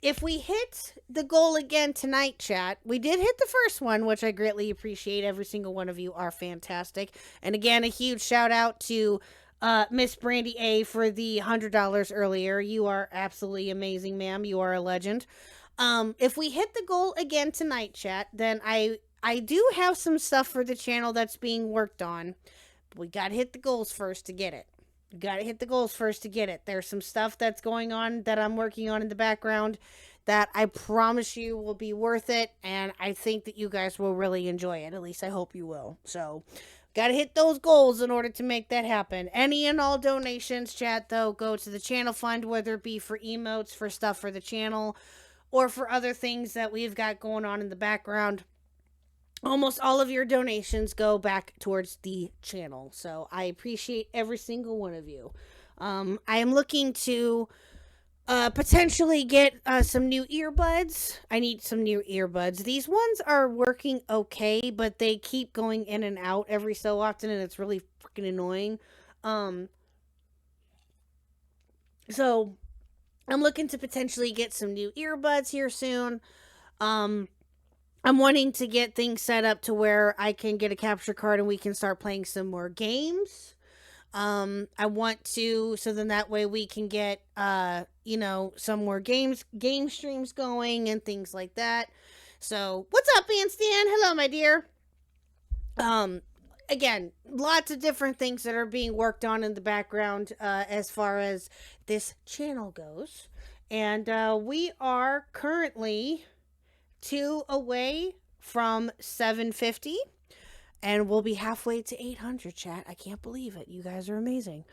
Speaker 1: if we hit the goal again tonight, chat, we did hit the first one, which I greatly appreciate. Every single one of you are fantastic. And again, a huge shout out to Miss Brandy A for the $100 earlier. You are absolutely amazing, ma'am. You are a legend. If we hit the goal again tonight, chat, then I do have some stuff for the channel that's being worked on. But we gotta hit the goals first to get it. You gotta hit the goals first to get it. There's some stuff that's going on that I'm working on in the background that I promise you will be worth it, and I think that you guys will really enjoy it. At least I hope you will. So, gotta hit those goals in order to make that happen. Any and all donations, chat, though, go to the channel fund, whether it be for emotes, for stuff for the channel, or for other things that we've got going on in the background. Almost all of your donations go back towards the channel. So I appreciate every single one of you. I am looking to potentially get some new earbuds. I need some new earbuds. These ones are working okay, but they keep going in and out every so often, and it's really freaking annoying. So I'm looking to potentially get some new earbuds here soon. I'm wanting to get things set up to where I can get a capture card and we can start playing some more games. I want to, so then that way we can get, some more game streams going and things like that. So, what's up, Bandstand? Hello, my dear. Again, lots of different things that are being worked on in the background, as far as this channel goes. And, we are currently 2 away from 750, and we'll be halfway to 800, chat. I can't believe it. You guys are amazing.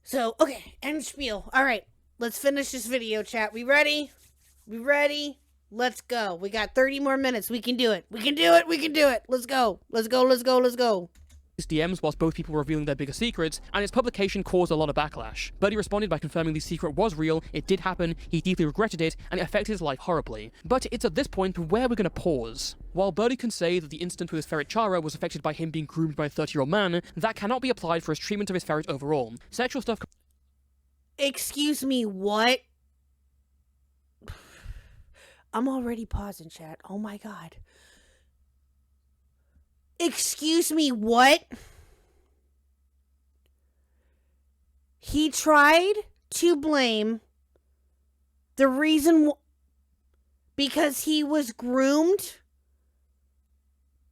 Speaker 1: So, okay, end spiel. All right, let's finish this video, chat. We ready? We ready? Let's go. We got 30 more minutes. We can do it. We can do it. We can do it. Let's go. Let's go. Let's go. Let's go.
Speaker 2: His DMs whilst both people were revealing their bigger secrets, and its publication caused a lot of backlash. Birdie responded by confirming the secret was real, it did happen, he deeply regretted it, and it affected his life horribly. But it's at this point where we're gonna pause. While Birdie can say that the incident with his ferret Chara was affected by him being groomed by a 30-year-old man, that cannot be applied for his treatment of his ferret overall. Sexual stuff...
Speaker 1: Excuse me, what? I'm already pausing, chat. Oh my god. Excuse me, what? He tried to blame the reason because he was groomed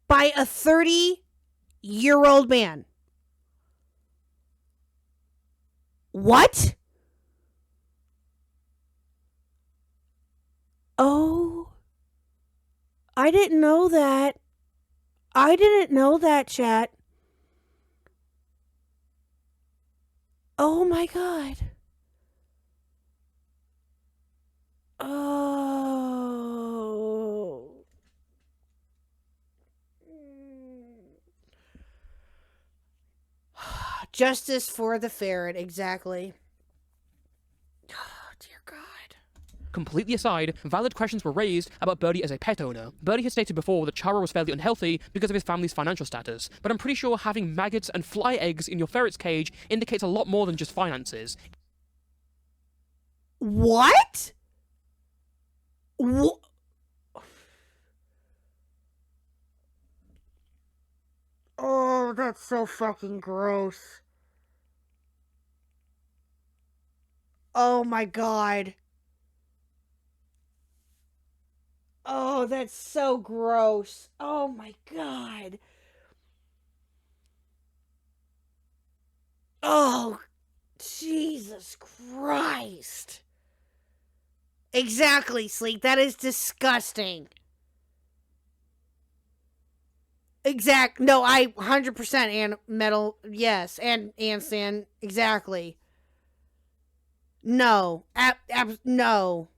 Speaker 1: by a 30-year-old man. What? Oh, I didn't know that. I didn't know that, chat. Oh my God. Oh. Justice for the ferret, exactly. Oh, dear God.
Speaker 2: Completely aside, valid questions were raised about Birdie as a pet owner. Birdie had stated before that Chara was fairly unhealthy because of his family's financial status, but I'm pretty sure having maggots and fly eggs in your ferret's cage indicates a lot more than just finances.
Speaker 1: What? Oh, that's so fucking gross. Oh my God. Oh, that's so gross. Oh my God. Oh, Jesus Christ. Exactly, Sleek. That is disgusting. No, I 100% and metal. Yes, and Stan. Exactly. No. No.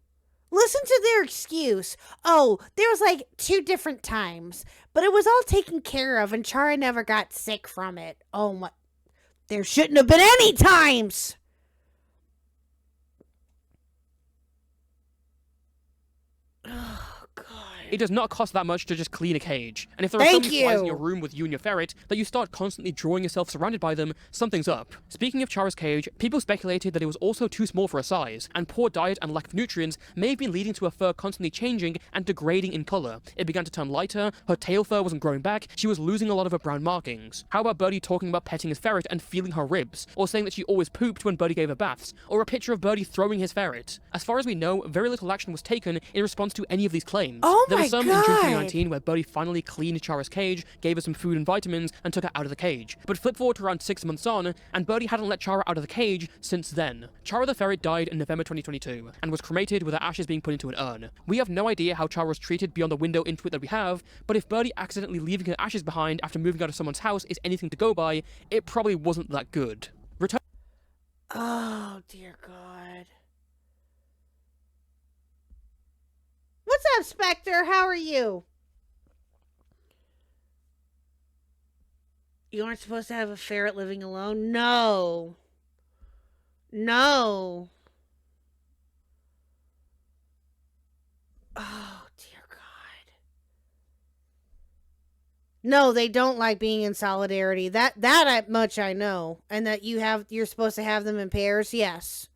Speaker 1: Listen to their excuse. Oh, there was like 2 different times, but it was all taken care of and Chara never got sick from it. Oh my. There shouldn't have been any times. Oh, God.
Speaker 2: It does not cost that much to just clean a cage. And if there are so many flies in your room with you and your ferret that you start constantly drawing yourself surrounded by them, something's up. Speaking of Chara's cage, people speculated that it was also too small for her size, and poor diet and lack of nutrients may have been leading to her fur constantly changing and degrading in color. It began to turn lighter, her tail fur wasn't growing back, she was losing a lot of her brown markings. How about Birdie talking about petting his ferret and feeling her ribs, or saying that she always pooped when Birdie gave her baths, or a picture of Birdie throwing his ferret? As far as we know, very little action was taken in response to any of these claims. There was some in June 2019 where Birdie finally cleaned Chara's cage, gave her some food and vitamins, and took her out of the cage. But flip forward to around 6 months on, and Birdie hadn't let Chara out of the cage since then. Chara the ferret died in November 2022, and was cremated with her ashes being put into an urn. We have no idea how Chara was treated beyond the window into it that we have, but if Birdie accidentally leaving her ashes behind after moving out of someone's house is anything to go by, it probably wasn't that good.
Speaker 1: Oh, dear God. What's up, Spectre? How are you? You aren't supposed to have a ferret living alone? No. No. Oh, dear God. No, they don't like being in solidarity. That much I know. And that you're supposed to have them in pairs? Yes.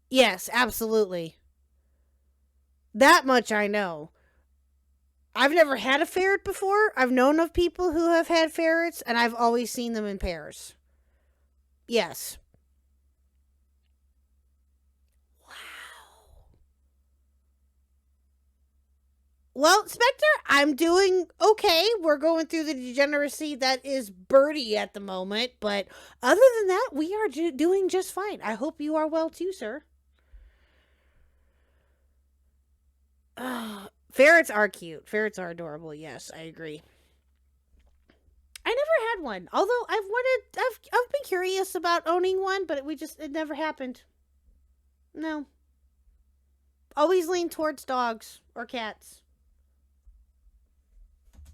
Speaker 1: Yes, absolutely. That much I know. I've never had a ferret before. I've known of people who have had ferrets, and I've always seen them in pairs. Yes. Wow. Well, Spectre, I'm doing okay. We're going through the degeneracy that is Birdie at the moment, but other than that, we are doing just fine. I hope you are well too, sir. Ferrets are cute. Ferrets are adorable. Yes, I agree. I never had one. Although I've been curious about owning one, but it never happened. No. Always lean towards dogs or cats.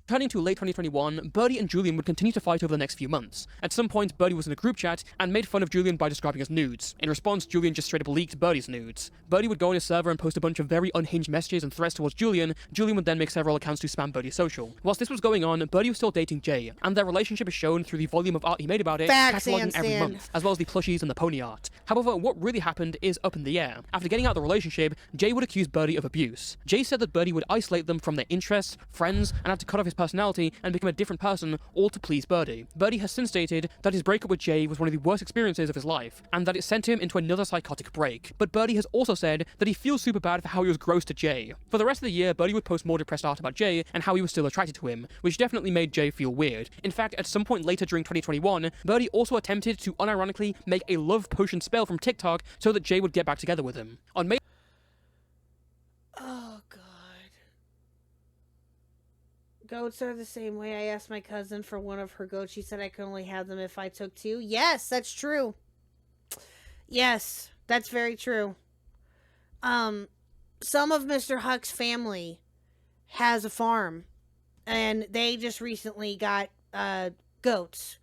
Speaker 2: Turning to late 2021, Birdie and Julian would continue to fight over the next few months. At some point, Birdie was in a group chat and made fun of Julian by describing as nudes. In response, Julian just straight up leaked Birdie's nudes. Birdie would go on his server and post a bunch of very unhinged messages and threats towards Julian. Julian would then make several accounts to spam Birdie's social. Whilst this was going on, Birdie was still dating Jay, and their relationship is shown through the volume of art he made about it, cataloging every month, as well as the plushies and the pony art. However, what really happened is up in the air. After getting out of the relationship, Jay would accuse Birdie of abuse. Jay said that Birdie would isolate them from their interests, friends, and had to cut off his personality and become a different person, all to please Birdie. Birdie has since stated that his breakup with Jay was one of the worst experiences of his life, and that it sent him into another psychotic break. But Birdie has also said that he feels super bad for how he was gross to Jay. For the rest of the year, Birdie would post more depressed art about Jay and how he was still attracted to him, which definitely made Jay feel weird. In fact, at some point later during 2021, Birdie also attempted to unironically make a love potion spell from TikTok so that Jay would get back together with him. On May
Speaker 1: Oh, God. Goats are the same way. I asked my cousin for one of her goats. She said I could only have them if I took 2. Yes, that's true. Yes, that's very true. Some of Mr. Huck's family has a farm, and they just recently got goats,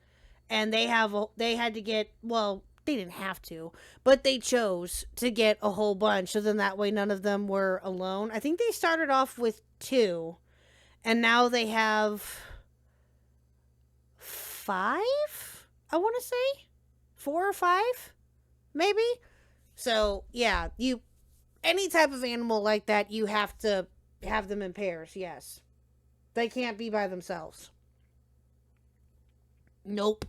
Speaker 1: and they had to get, well, they didn't have to, but they chose to get a whole bunch, so then that way none of them were alone. I think they started off with 2, and now they have 5, I want to say 4 or 5, maybe. So yeah, any type of animal like that, you have to have them in pairs. Yes, they can't be by themselves. Nope.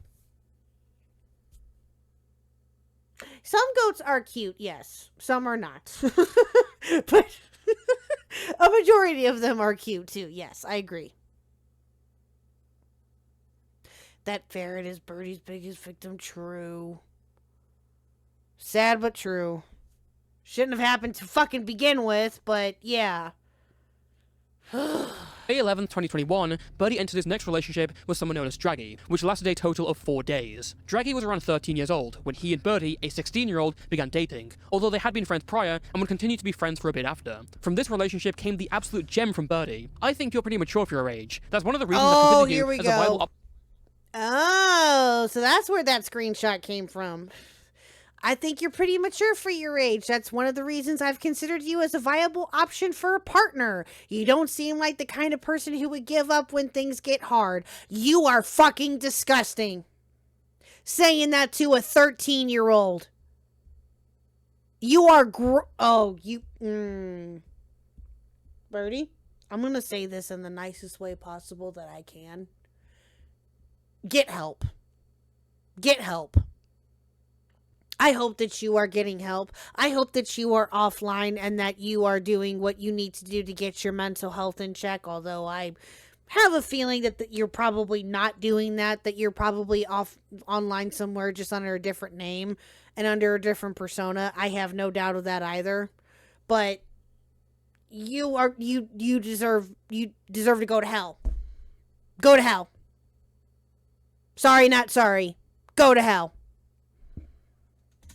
Speaker 1: Some goats are cute, yes. Some are not. But a majority of them are cute too. Yes, I agree. That ferret is Birdie's biggest victim. True. Sad but true. Shouldn't have happened to fucking begin with, but yeah.
Speaker 2: May 11th, 2021, Birdie entered his next relationship with someone known as Draggy, which lasted a total of 4 days. Draggy was around 13 years old when he and Birdie, a 16-year-old, began dating, although they had been friends prior and would continue to be friends for a bit after. From this relationship came the absolute gem from Birdie. I think you're pretty mature for your age. That's one of the reasons I consider you as a viable
Speaker 1: Oh, so that's where that screenshot came from. I think you're pretty mature for your age. That's one of the reasons I've considered you as a viable option for a partner. You don't seem like the kind of person who would give up when things get hard. You are fucking disgusting. Saying that to a 13-year-old. You are Birdie, I'm going to say this in the nicest way possible that I can. Get help. Get help. I hope that you are getting help. I hope that you are offline and that you are doing what you need to do to get your mental health in check. Although I have a feeling that you're probably not doing that you're probably off online somewhere just under a different name and under a different persona. I have no doubt of that either. But you deserve to go to hell. Go to hell. Sorry, not sorry. Go to hell.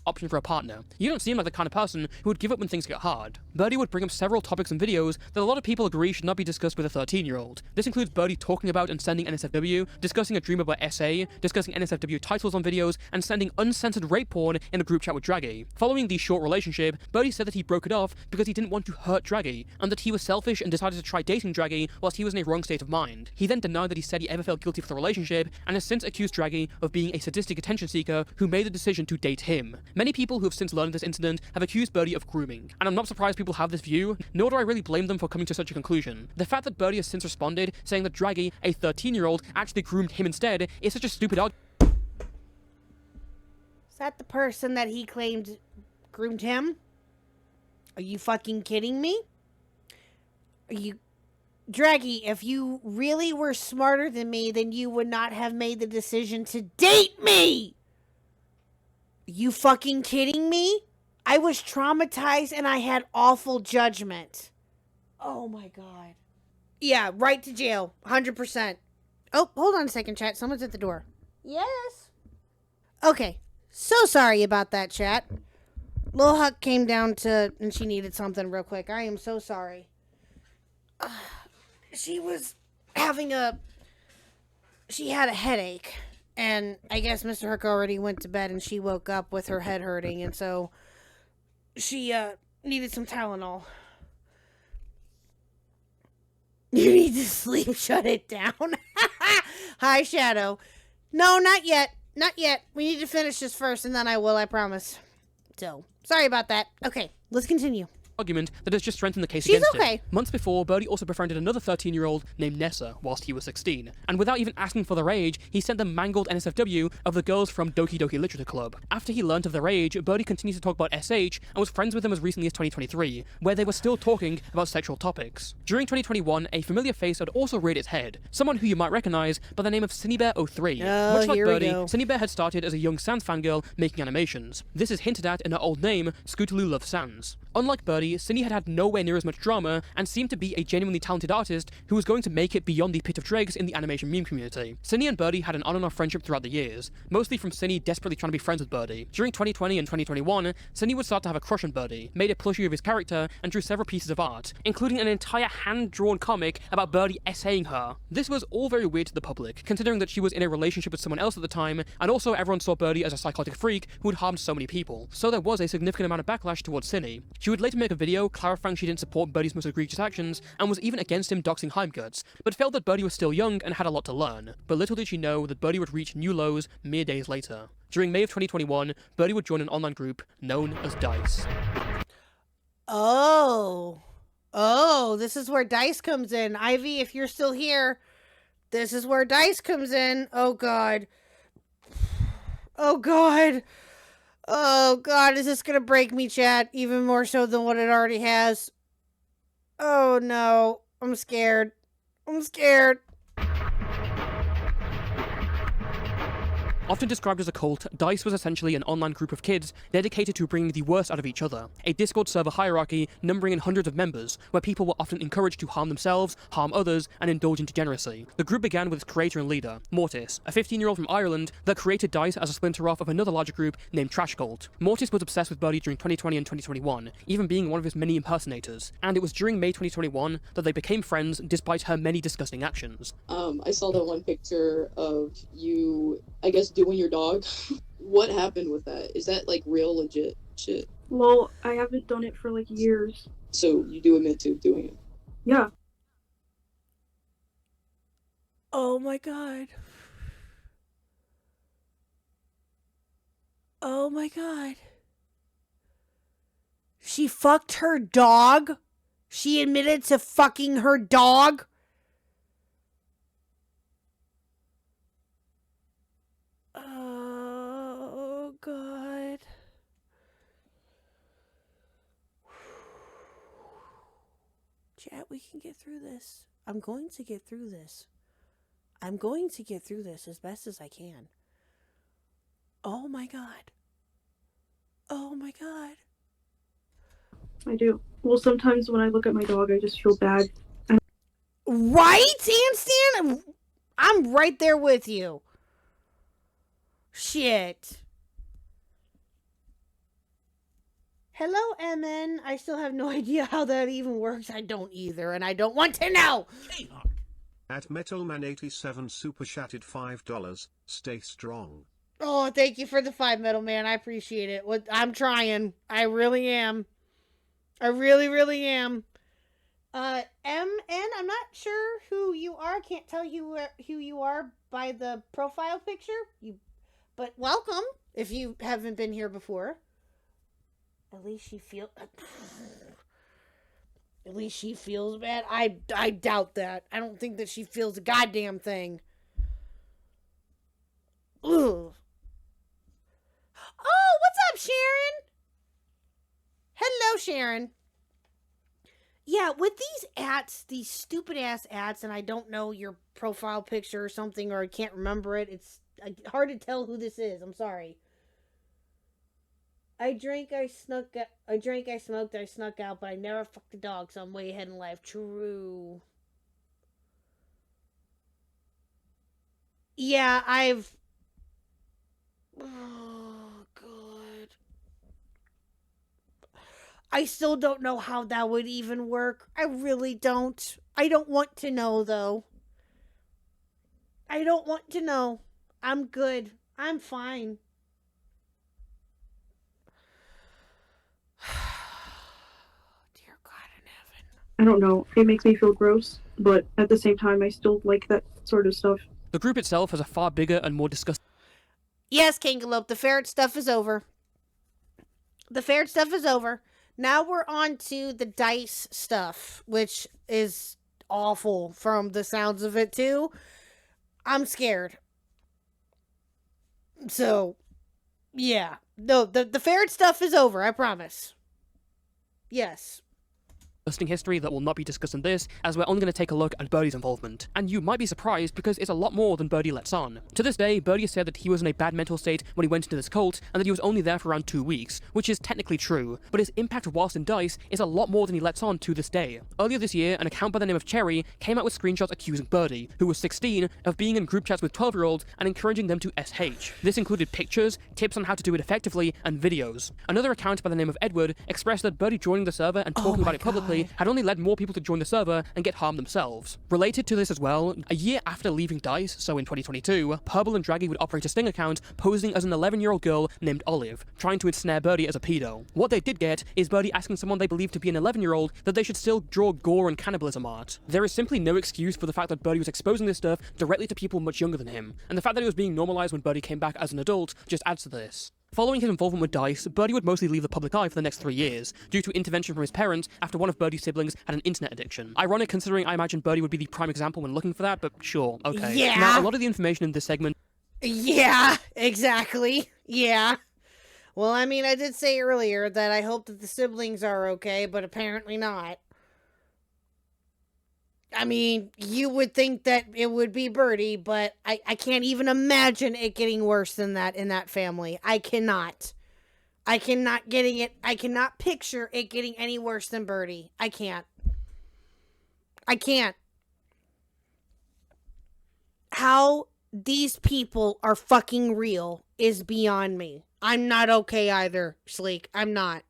Speaker 2: Option for a partner. You don't seem like the kind of person who would give up when things get hard. Birdie would bring up several topics and videos that a lot of people agree should not be discussed with a 13-year-old. This includes Birdie talking about and sending NSFW, discussing a dream about SA, discussing NSFW titles on videos, and sending uncensored rape porn in a group chat with Draggy. Following the short relationship, Birdie said that he broke it off because he didn't want to hurt Draggy, and that he was selfish and decided to try dating Draggy whilst he was in a wrong state of mind. He then denied that he said he ever felt guilty for the relationship, and has since accused Draggy of being a sadistic attention seeker who made the decision to date him. Many people who have since learned this incident have accused Birdie of grooming, and I'm not surprised people have this view, nor do I really blame them for coming to such a conclusion. The fact that Birdie has since responded, saying that Draggy, a 13-year-old, actually groomed him instead, is such a stupid argument.
Speaker 1: Is that the person that he claimed groomed him? Are you fucking kidding me? Draggy, if you really were smarter than me, then you would not have made the decision to date me! You fucking kidding me? I was traumatized and I had awful judgment. Oh my god. Yeah, right to jail. 100%. Oh, hold on a second, chat. Someone's at the door. Yes. Okay. So sorry about that, chat. Lil Huck came down and she needed something real quick. I am so sorry. She was having she had a headache. And I guess Mr. Hook already went to bed and she woke up with her head hurting. And so she needed some Tylenol. You need to sleep. Shut it down. Hi, Shadow. No, not yet. Not yet. We need to finish this first and then I will, I promise. So, sorry about that. Okay, let's continue.
Speaker 2: argument that has just strengthened the case
Speaker 1: She's
Speaker 2: against
Speaker 1: okay.
Speaker 2: him. Months before, Birdie also befriended another 13-year-old named Nessa whilst he was 16, and without even asking for their age, he sent them mangled NSFW of the girls from Doki Doki Literature Club. After he learnt of their age, Birdie continued to talk about SH and was friends with them as recently as 2023, where they were still talking about sexual topics. During 2021, a familiar face had also reared its head, someone who you might recognise by the name of Cindybear03.
Speaker 1: Oh,
Speaker 2: Much like
Speaker 1: here we
Speaker 2: Birdie,
Speaker 1: go.
Speaker 2: Cindybear had started as a young Sans fangirl making animations. This is hinted at in her old name, Scootaloo Loves Sans. Unlike Birdie, Cindy had nowhere near as much drama and seemed to be a genuinely talented artist who was going to make it beyond the pit of dregs in the animation meme community. Cindy and Birdie had an on and off friendship throughout the years, mostly from Cindy desperately trying to be friends with Birdie. During 2020 and 2021, Cindy would start to have a crush on Birdie, made a plushie of his character, and drew several pieces of art, including an entire hand-drawn comic about Birdie essaying her. This was all very weird to the public, considering that she was in a relationship with someone else at the time, and also everyone saw Birdie as a psychotic freak who had harmed so many people. So there was a significant amount of backlash towards Cindy. She would later make a video clarifying she didn't support Birdie's most egregious actions, and was even against him doxing Heimguts, but felt that Birdie was still young and had a lot to learn. But little did she know that Birdie would reach new lows mere days later. During May of 2021, Birdie would join an online group known as DICE.
Speaker 1: Oh, this is where Dice comes in. Ivy, if you're still here, this is where Dice comes in. Oh, God. Oh, God. Oh, God, is this going to break me, chat, even more so than what it already has? Oh, no. I'm scared. I'm scared.
Speaker 2: Often described as a cult, DICE was essentially an online group of kids dedicated to bringing the worst out of each other. A Discord server hierarchy numbering in hundreds of members, where people were often encouraged to harm themselves, harm others, and indulge in degeneracy. The group began with its creator and leader, Mortis, a 15-year-old from Ireland that created DICE as a splinter off of another larger group named Trash Cult. Mortis was obsessed with Birdie during 2020 and 2021, even being one of his many impersonators, and it was during May 2021 that they became friends despite her many disgusting actions.
Speaker 11: I saw that one picture of you, I guess, doing your dog. What happened with that? Is that like real legit shit?
Speaker 3: Well, I haven't done it for like years.
Speaker 11: So you do admit to doing it?
Speaker 3: Yeah.
Speaker 1: Oh, my God. Oh, my God. She fucked her dog? She admitted to fucking her dog? Oh, God. Chat, we can get through this. I'm going to get through this. I'm going to get through this as best as I can. Oh, my God. Oh, my God.
Speaker 3: I do. Well, sometimes when I look at my dog, I just feel bad.
Speaker 1: Right, Anstan? I'm right there with you. Shit. Hello, MN. I still have no idea how that even works. I don't either, and I don't want to know.
Speaker 5: KHuck. At Metalman87 super chatted $5. Stay strong.
Speaker 1: Oh, thank you for the 5, Metal Man. I appreciate it. I'm trying. I really am. I really, really am. MN, I'm not sure who you are. Can't tell you who you are by the profile picture. But welcome if you haven't been here before. At least she feels bad. I doubt that. I don't think that she feels a goddamn thing. Ugh. Oh, what's up, Sharon? Hello, Sharon. Yeah, with these stupid ass ads, and I don't know your profile picture or something, or I can't remember it. It's hard to tell who this is. I'm sorry. I drank, I smoked, I snuck out, but I never fucked a dog, so I'm way ahead in life. True. Yeah, oh, God. I still don't know how that would even work. I really don't. I don't want to know, though. I don't want to know. I'm good. I'm fine. Dear God in heaven.
Speaker 3: I don't know. It makes me feel gross, but at the same time, I still like that sort of stuff.
Speaker 2: The group itself has a far bigger and more disgusting...
Speaker 1: Yes, Kangalop, the ferret stuff is over. The ferret stuff is over. Now we're on to the dice stuff, which is awful from the sounds of it too. I'm scared. So, yeah. No, the ferret stuff is over, I promise. Yes.
Speaker 2: History that will not be discussed in this, as we're only going to take a look at Birdie's involvement. And you might be surprised because it's a lot more than Birdie lets on. To this day, Birdie has said that he was in a bad mental state when he went into this cult, and that he was only there for around 2 weeks, which is technically true, but his impact whilst in DICE is a lot more than he lets on to this day. Earlier this year, an account by the name of Cherry came out with screenshots accusing Birdie, who was 16, of being in group chats with 12-year-olds and encouraging them to SH. This included pictures, tips on how to do it effectively, and videos. Another account by the name of Edward expressed that Birdie joining the server and talking about it publicly had only led more people to join the server and get harmed themselves. Related to this as well, a year after leaving DICE, so in 2022, Purple and Draggy would operate a sting account posing as an 11-year-old girl named Olive, trying to ensnare Birdie as a pedo. What they did get is Birdie asking someone they believe to be an 11-year-old that they should still draw gore and cannibalism art. There is simply no excuse for the fact that Birdie was exposing this stuff directly to people much younger than him, and the fact that it was being normalized when Birdie came back as an adult just adds to this. Following his involvement with DICE, Birdie would mostly leave the public eye for the next 3 years, due to intervention from his parents after one of Birdie's siblings had an internet addiction. Ironic considering I imagine Birdie would be the prime example when looking for that, but sure, okay.
Speaker 1: Yeah.
Speaker 2: Now, a lot of the information in this segment...
Speaker 1: Yeah, exactly. Yeah. Well, I mean, I did say earlier that I hope that the siblings are okay, but apparently not. I mean, you would think that it would be Birdie, but I can't even imagine it getting worse than that in that family. I cannot picture it getting any worse than Birdie. I can't. How these people are fucking real is beyond me. I'm not okay either, Sleek. I'm not.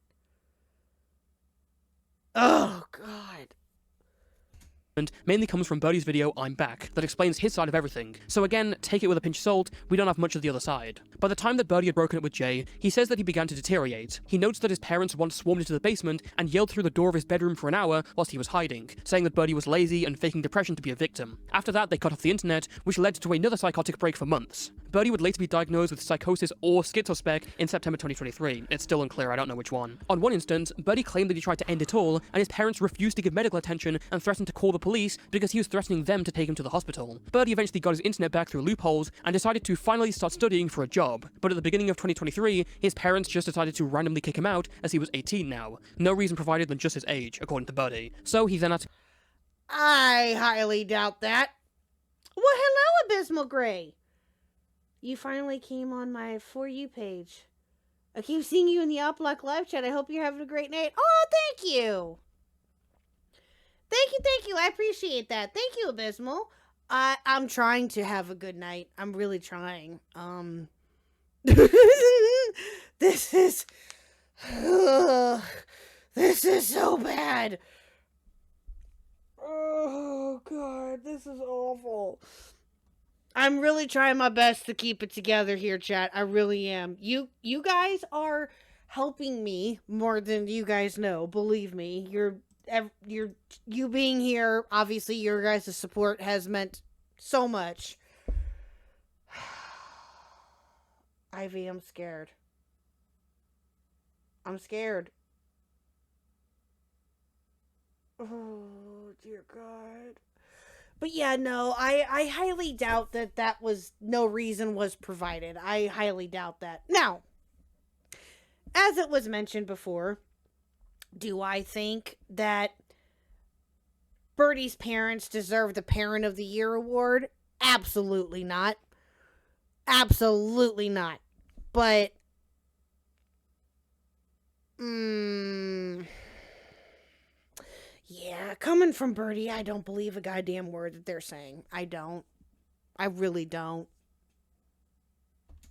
Speaker 1: Oh, God.
Speaker 2: Mainly comes from Birdie's video I'm Back, that explains his side of everything. So again, take it with a pinch of salt, we don't have much of the other side. By the time that Birdie had broken up with Jay, he says that he began to deteriorate. He notes that his parents once swarmed into the basement and yelled through the door of his bedroom for an hour whilst he was hiding, saying that Birdie was lazy and faking depression to be a victim. After that, they cut off the internet, which led to another psychotic break for months. Birdie would later be diagnosed with psychosis or schizospec in September 2023. It's still unclear, I don't know which one. On one instance, Birdie claimed that he tried to end it all, and his parents refused to give medical attention and threatened to call the police because he was threatening them to take him to the hospital. Birdie eventually got his internet back through loopholes and decided to finally start studying for a job. But at the beginning of 2023, his parents just decided to randomly kick him out as he was 18 now. No reason provided than just his age, according to Birdie. So he then had to...
Speaker 1: I highly doubt that. Well, hello, Abysmal Gray. You finally came on my For You page. I keep seeing you in the Upluck live chat. I hope you're having a great night. Oh, thank you. Thank you. I appreciate that. Thank you, Abysmal. I'm trying to have a good night. I'm really trying. This is so bad. Oh, God, this is awful. I'm really trying my best to keep it together here, chat. I really am. You guys are helping me more than you guys know. Believe me. You being here, obviously your guys' support has meant so much. Ivy, I'm scared. I'm scared. Oh, dear God. But yeah, no, I highly doubt that was no reason was provided. I highly doubt that. Now, as it was mentioned before, do I think that Birdie's parents deserve the Parent of the Year award? Absolutely not. Absolutely not. But, yeah, coming from Birdie, I don't believe a goddamn word that they're saying. I don't. I really don't.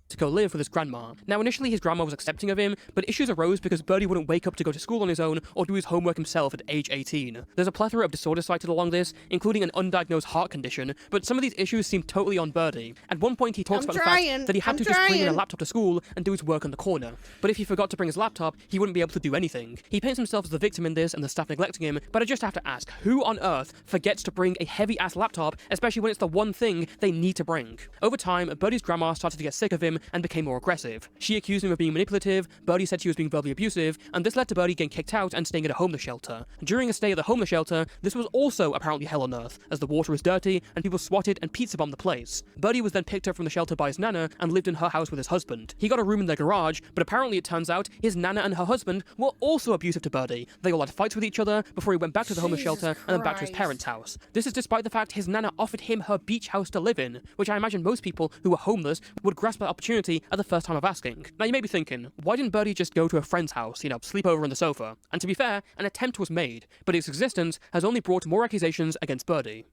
Speaker 2: To go live with his grandma. Now initially his grandma was accepting of him, but issues arose because Birdie wouldn't wake up to go to school on his own or do his homework himself at age 18. There's a plethora of disorders cited along this, including an undiagnosed heart condition, but some of these issues seem totally on Birdie. At one point he talks about the fact that he had to just bring in a laptop to school and do his work in the corner. But if he forgot to bring his laptop, he wouldn't be able to do anything. He paints himself as the victim in this and the staff neglecting him, but I just have to ask, who on earth forgets to bring a heavy-ass laptop, especially when it's the one thing they need to bring? Over time, Birdie's grandma started to get sick of him him and became more aggressive. She accused him of being manipulative, Birdie said she was being verbally abusive, and this led to Birdie getting kicked out and staying at a homeless shelter. During a stay at the homeless shelter, this was also apparently hell on earth, as the water was dirty and people swatted and pizza bombed the place. Birdie was then picked up from the shelter by his nana and lived in her house with his husband. He got a room in their garage, but apparently it turns out his nana and her husband were also abusive to Birdie. They all had fights with each other before he went back to the homeless shelter and then back to his parents' house. This is despite the fact his nana offered him her beach house to live in, which I imagine most people who were homeless would grasp that opportunity at the first time of asking. Now you may be thinking, why didn't Birdie just go to a friend's house, sleep over on the sofa? And to be fair, an attempt was made, but its existence has only brought more accusations against Birdie.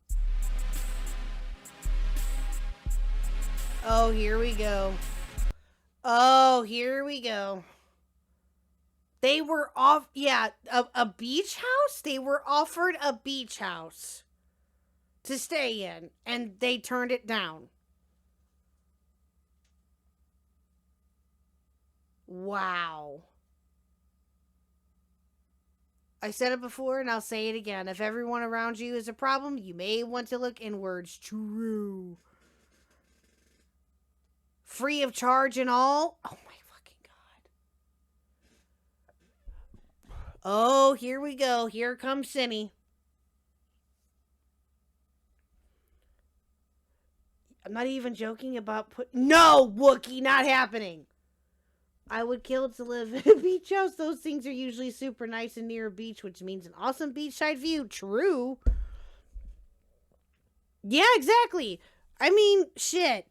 Speaker 1: Oh, here we go. Oh, here we go. They were off, a beach house? They were offered a beach house to stay in, and they turned it down. Wow. I said it before, and I'll say it again. If everyone around you is a problem, you may want to look inwards. True. Free of charge and all? Oh my fucking god. Oh, here we go. Here comes Cinny. I'm not even joking about No, Wookie, not happening. I would kill to live in a beach house. Those things are usually super nice and near a beach, which means an awesome beachside view. True. Yeah, exactly. I mean, shit.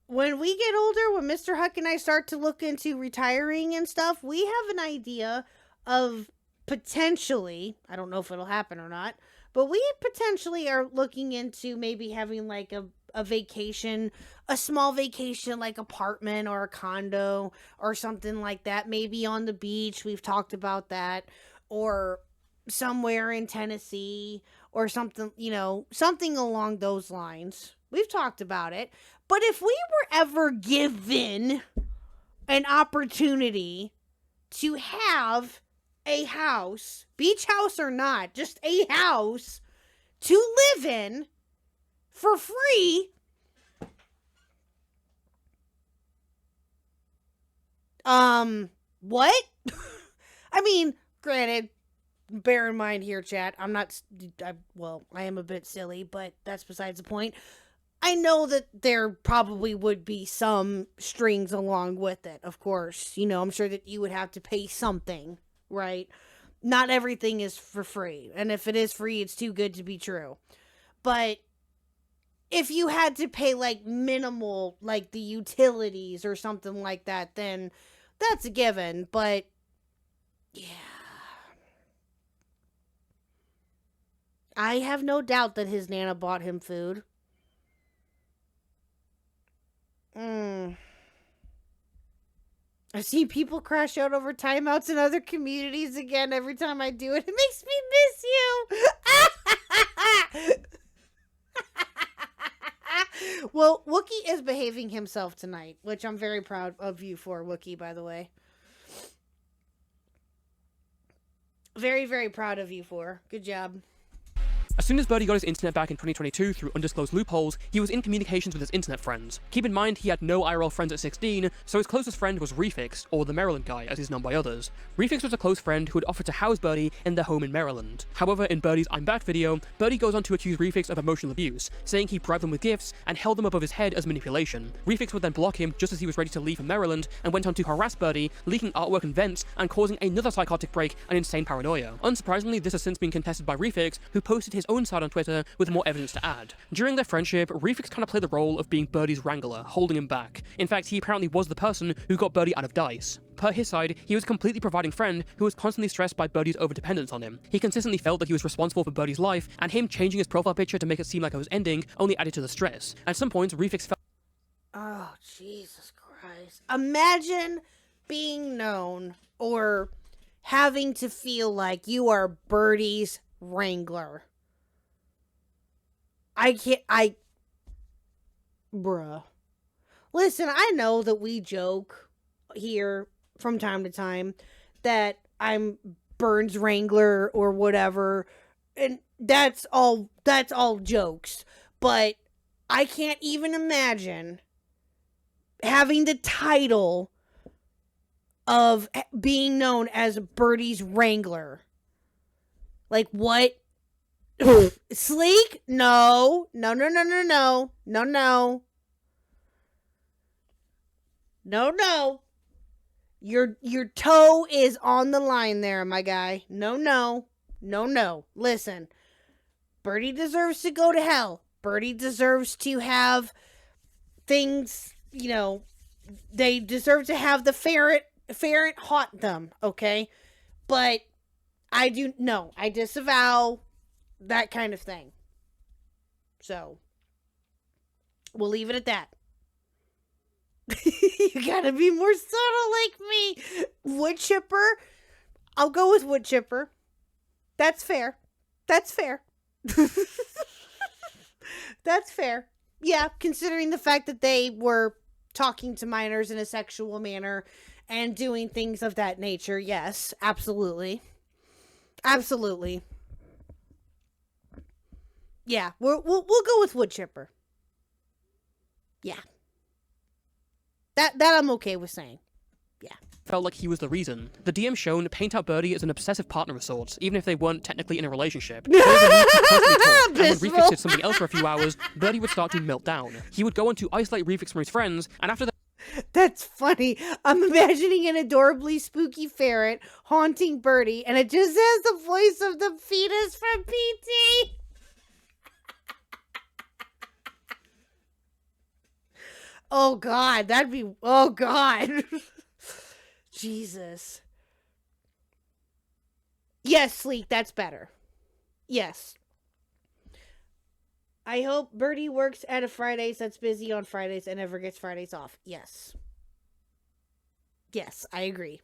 Speaker 1: When we get older, when Mr. Huck and I start to look into retiring and stuff, we have an idea of potentially, I don't know if it'll happen or not, but we potentially are looking into maybe having like a vacation, a small vacation, like apartment or a condo or something like that. Maybe on the beach. We've talked about that. Or somewhere in Tennessee or something, something along those lines. We've talked about it. But if we were ever given an opportunity to have a house, beach house or not, just a house to live in for free, what? I mean, granted, bear in mind here, chat, I am a bit silly, but that's besides the point. I know that there probably would be some strings along with it, of course. I'm sure that you would have to pay something, right? Not everything is for free. And if it is free, it's too good to be true. But if you had to pay like minimal, like the utilities or something like that, then that's a given. But yeah. I have no doubt that his Nana bought him food. I've seen people crash out over timeouts in other communities again every time I do it. It makes me miss you. Well, Wookie is behaving himself tonight, which I'm very proud of you for, Wookie, by the way. Very, very proud of you for. Good job.
Speaker 2: As soon as Birdie got his internet back in 2022 through undisclosed loopholes, he was in communications with his internet friends. Keep in mind, he had no IRL friends at 16, so his closest friend was Refix, or the Maryland guy, as he's known by others. Refix was a close friend who had offered to house Birdie in their home in Maryland. However, in Birdie's I'm Back video, Birdie goes on to accuse Refix of emotional abuse, saying he bribed them with gifts and held them above his head as manipulation. Refix would then block him just as he was ready to leave for Maryland, and went on to harass Birdie, leaking artwork and vents, and causing another psychotic break and insane paranoia. Unsurprisingly, this has since been contested by Refix, who posted his own side on Twitter with more evidence to add. During their friendship, Refix kind of played the role of being Birdie's wrangler, holding him back. In fact, he apparently was the person who got Birdie out of dice. Per his side, he was a completely providing friend who was constantly stressed by Birdie's overdependence on him. He consistently felt that he was responsible for Birdie's life, and him changing his profile picture to make it seem like it was ending only added to the stress. At some points, Refix felt—
Speaker 1: Oh, Jesus Christ. Imagine being known or having to feel like you are Birdie's wrangler. Bruh. Listen, I know that we joke here from time to time that I'm Burns Wrangler or whatever, and that's all jokes, but I can't even imagine having the title of being known as Birdie's Wrangler. Like, what? Sleek? No. No, no, no, no, no. No, no. No, no. Your toe is on the line there, my guy. No, no. No, no. Listen. Birdie deserves to go to hell. Birdie deserves to have things, you know, they deserve to have the ferret haunt them, okay? But I disavow that kind of thing. So, we'll leave it at that. You gotta be more subtle like me. Wood chipper? I'll go with wood chipper. That's fair. That's fair. That's fair. Yeah, considering the fact that they were talking to minors in a sexual manner and doing things of that nature. Yes, absolutely. Absolutely. Yeah, we'll go with wood chipper. Yeah. That I'm okay with saying. Yeah.
Speaker 2: Felt like he was the reason. The DM shown paint out Birdie as an obsessive partner of sorts, even if they weren't technically in a relationship. There was a need to constantly talk, and when Refix did something else for a few hours, Birdie would start to melt down. He would go on to isolate Refix from his friends, and after that,
Speaker 1: that's funny. I'm imagining an adorably spooky ferret haunting Birdie, and it just has the voice of the fetus from PT. Oh, God. That'd be... Oh, God. Jesus. Yes, Sleek. That's better. Yes. I hope Birdie works at a Fridays that's busy on Fridays and never gets Fridays off. Yes. Yes, I agree.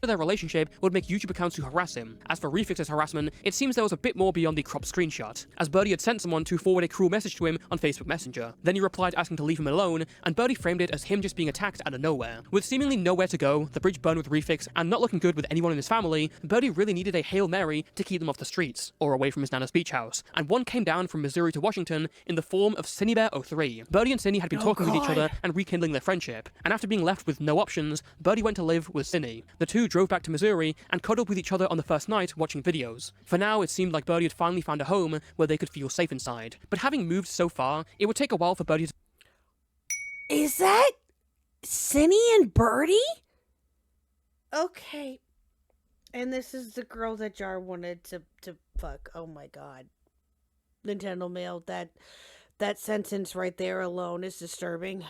Speaker 2: their relationship would make YouTube accounts to harass him. As for Refix's harassment, it seems there was a bit more beyond the crop screenshot, as Birdie had sent someone to forward a cruel message to him on Facebook Messenger. Then he replied asking to leave him alone, and Birdie framed it as him just being attacked out of nowhere. With seemingly nowhere to go, the bridge burned with Refix, and not looking good with anyone in his family, Birdie really needed a Hail Mary to keep them off the streets, or away from his nana's beach house, and one came down from Missouri to Washington in the form of Cinnybear03. Birdie and Cinny had been talking with each other and rekindling their friendship, and after being left with no options, Birdie went to live with Cinny. The two drove back to Missouri and cuddled with each other on the first night watching videos. For now, it seemed like Birdie had finally found a home where they could feel safe inside. But having moved so far, it would take a while for Birdie to...
Speaker 1: Is that Cinny and Birdie? Okay. And this is the girl that Jar wanted to fuck. Oh my god. Nintendo Mail, that sentence right there alone is disturbing.